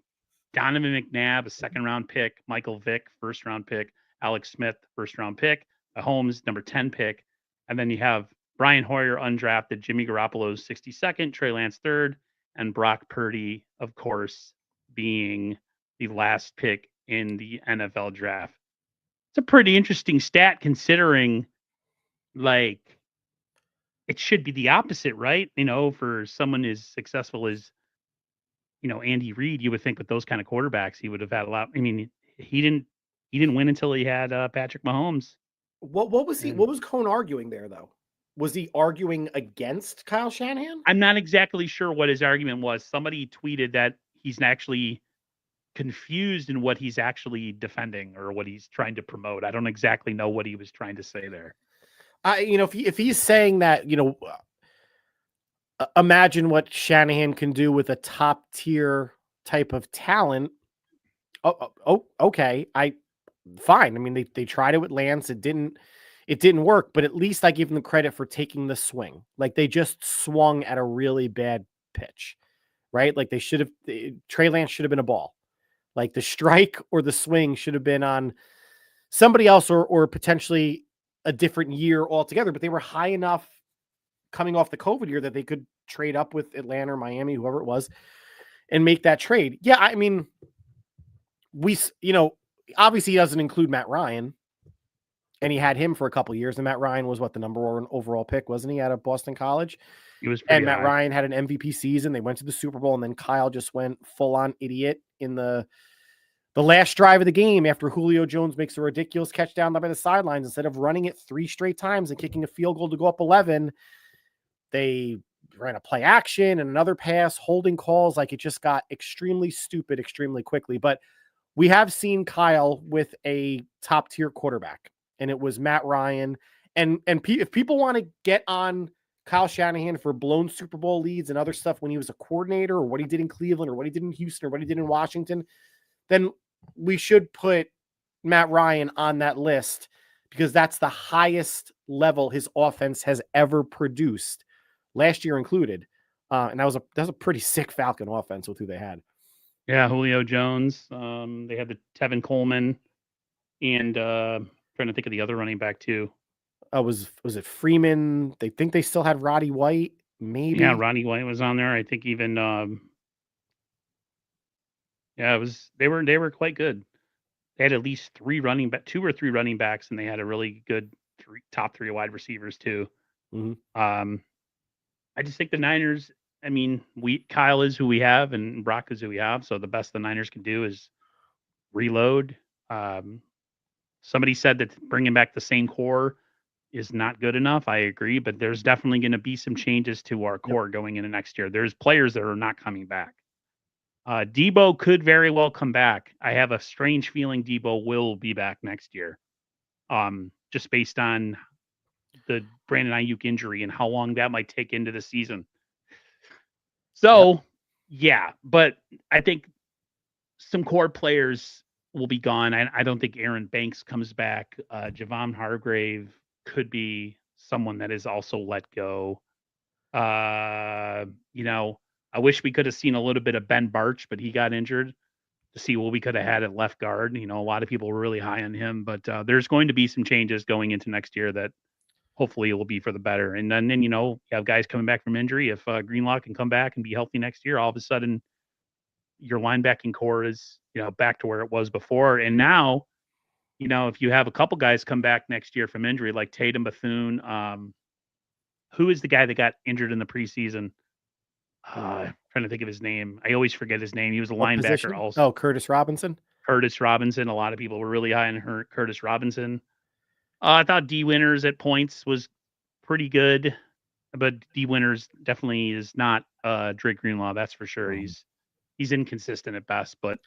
McNabb, a second-round pick, Michael Vick, first-round pick, Alex Smith, first-round pick, Holmes, number 10 pick, and then you have Brian Hoyer, undrafted, Jimmy Garoppolo's 62nd, Trey Lance 3rd, and Brock Purdy, of course, being the last pick in the NFL draft. It's a pretty interesting stat considering, it should be the opposite, right? For someone as successful as, Andy Reid, you would think with those kind of quarterbacks, he would have had a lot. I mean, he didn't win until he had Patrick Mahomes. What was Cohn arguing there, though? Was he arguing against Kyle Shanahan? I'm not exactly sure what his argument was. Somebody tweeted that he's actually confused in what he's actually defending or what he's trying to promote. I don't exactly know what he was trying to say there. If he's saying that, imagine what Shanahan can do with a top tier type of talent. Oh, okay. Fine. I mean, they tried it with Lance. It didn't work, but at least I give them credit for taking the swing. Like they just swung at a really bad pitch, right? Like Trey Lance should have been a ball. Like the strike or the swing should have been on somebody else or potentially a different year altogether, but they were high enough coming off the COVID year that they could trade up with Atlanta or Miami, whoever it was, and make that trade. Yeah. I mean, obviously he doesn't include Matt Ryan, and he had him for a couple of years, and Matt Ryan was the number one overall pick, wasn't he, out of Boston College? He was and Matt Ryan had an MVP season. They went to the Super Bowl, and then Kyle just went full on idiot in the last drive of the game after Julio Jones makes a ridiculous catch down by the sidelines. Instead of running it 3 straight times and kicking a field goal to go up 11, they ran a play action and another pass, holding calls. Like it just got extremely stupid extremely quickly. But we have seen Kyle with a top tier quarterback, and it was Matt Ryan. And if people want to get on Kyle Shanahan for blown Super Bowl leads and other stuff when he was a coordinator, or what he did in Cleveland, or what he did in Houston, or what he did in Washington, then we should put Matt Ryan on that list, because that's the highest level his offense has ever produced, last year included. And that was a pretty sick Falcon offense with who they had. Yeah, Julio Jones. They had the Tevin Coleman, and trying to think of the other running back too. Was it Freeman? They think they still had Roddy White. Maybe. Yeah, Roddy White was on there. I think even they were quite good. They had at least 2 or 3 running backs, and they had a really good top three wide receivers too. Mm-hmm. I just think the Niners. I mean, Kyle is who we have, and Brock is who we have. So the best the Niners can do is reload. Somebody said that bringing back the same core is not good enough. I agree, but there's definitely going to be some changes to our core going into next year. There's players that are not coming back. Debo could very well come back. I have a strange feeling Debo will be back next year. Just based on the Brandon Ayuk injury and how long that might take into the season. So, yeah, but I think some core players will be gone. I don't think Aaron Banks comes back. Javon Hargrave could be someone that is also let go. You know, I wish we could have seen a little bit of Ben Barch, but he got injured to see what we could have had at left guard. You know, a lot of people were really high on him, but there's going to be some changes going into next year that hopefully it will be for the better. And then you know, you have guys coming back from injury. If Greenlaw can come back and be healthy next year, all of a sudden your linebacking core is, you know, back to where it was before. And now, you know, if you have a couple guys come back next year from injury, like Tatum Bethune, who is the guy that got injured in the preseason? Trying to think of his name. I always forget his name. He was a linebacker position? also. Oh, Curtis Robinson. Curtis Robinson. A lot of people were really high on Curtis Robinson. I thought D Winters at points was pretty good, but D Winters definitely is not Drake Greenlaw. That's for sure. He's inconsistent at best, but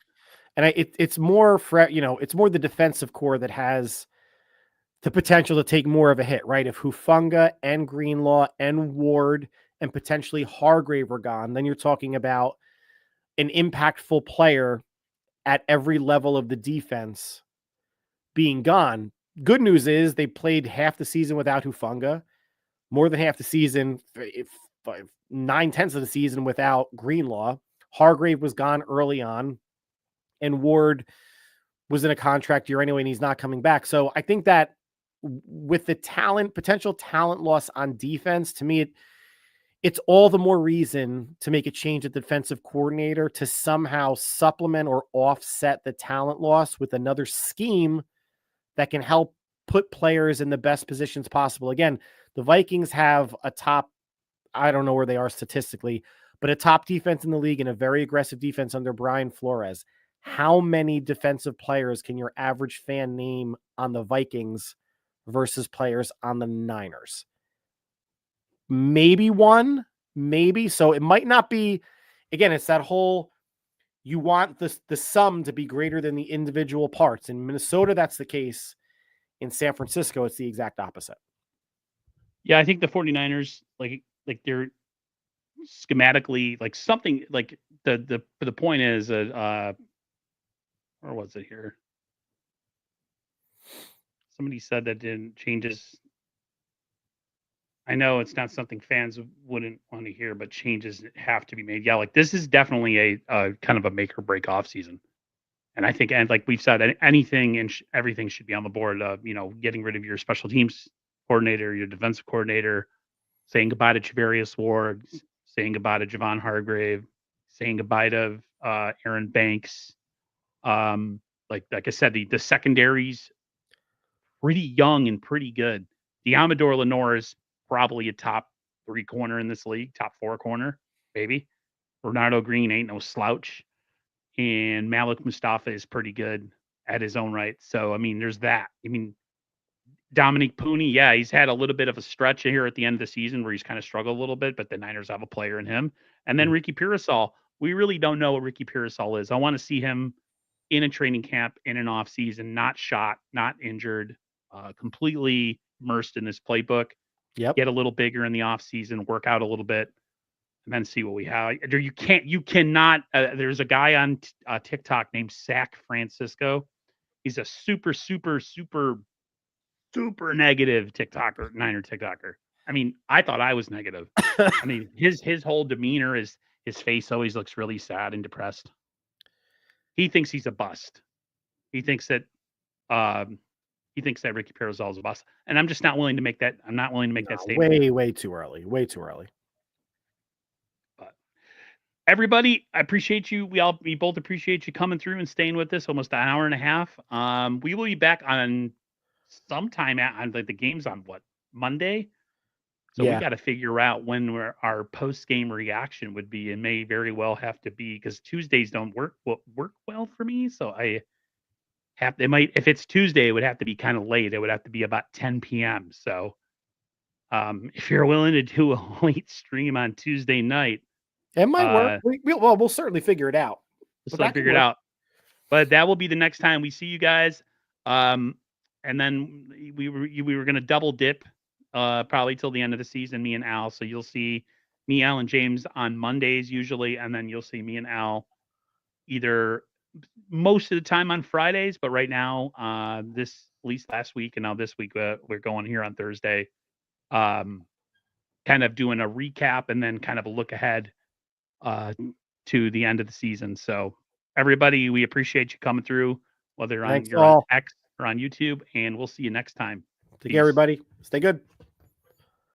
it's more it's more the defensive core that has the potential to take more of a hit, right? If Hufanga and Greenlaw and Ward and potentially Hargrave were gone, then you're talking about an impactful player at every level of the defense being gone. Good news is they played half the season without Hufanga, more than half the season, 9/10 of the season without Greenlaw. Hargrave was gone early on, and Ward was in a contract year anyway, and he's not coming back. So I think that with the potential talent loss on defense, to me, it's all the more reason to make a change at defensive coordinator to somehow supplement or offset the talent loss with another scheme that can help put players in the best positions possible. Again, the Vikings have a top, I don't know where they are statistically, but a top defense in the league and a very aggressive defense under Brian Flores. How many defensive players can your average fan name on the Vikings versus players on the Niners? Maybe one, maybe. So it might not be, again, it's that whole, you want the sum to be greater than the individual parts. In Minnesota, that's the case. In San Francisco, it's the exact opposite. Yeah, I think the 49ers, like they're schematically like something like the point is where was it here? Somebody said that didn't changes. I know it's not something fans wouldn't want to hear, but changes have to be made. Yeah, like this is definitely a kind of a make or break off season. And I think, and like we've said, anything and everything should be on the board. You know, getting rid of your special teams coordinator, your defensive coordinator, saying goodbye to Charvarius Ward, saying goodbye to Javon Hargrave, saying goodbye to Aaron Banks. Like I said, the secondaries pretty young and pretty good. Diamador Lenore is probably a top 3 corner in this league, top 4 corner, maybe. Bernardo Green ain't no slouch. And Malik Mustafa is pretty good at his own right. So, I mean, there's that. I mean, Dominique Pooney, yeah, he's had a little bit of a stretch here at the end of the season where he's kind of struggled a little bit, but the Niners have a player in him. And then Ricky Pearsall, we really don't know what Ricky Pearsall is. I want to see him in a training camp, in an off season, not shot, not injured, completely immersed in this playbook. Yep. Get a little bigger in the off season, work out a little bit, and then see what we have. You cannot. There's a guy on TikTok named Sack Francisco. He's a super negative TikToker, Niner TikToker. I mean, I thought I was negative. I mean, his whole demeanor is his face always looks really sad and depressed. He thinks he's a bust. He thinks that Ricky Pearsall is a bust, and I'm just not willing to make that. I'm not willing to make that statement. Way too early. Way too early. But everybody, I appreciate you. We both appreciate you coming through and staying with us almost an hour and a half. We will be back on sometime on the game's on what, Monday? So Yeah. we got to figure out when our post game reaction would be, and may very well have to be because Tuesdays don't work well for me. So I have if it's Tuesday, it would have to be kind of late. It would have to be about 10 p.m. So if you're willing to do a late stream on Tuesday night, it might work. We'll certainly figure it out. Figure it out. But that will be the next time we see you guys. And then we were going to double dip probably till the end of the season, me and Al. So you'll see me, Al, and James on Mondays usually, and then you'll see me and Al either most of the time on Fridays. But right now, at least last week and now this week, we're going here on Thursday. Kind of doing a recap and then kind of a look ahead to the end of the season. So everybody, we appreciate you coming through, whether you're on X or on YouTube, and we'll see you next time. Take care, everybody. Stay good.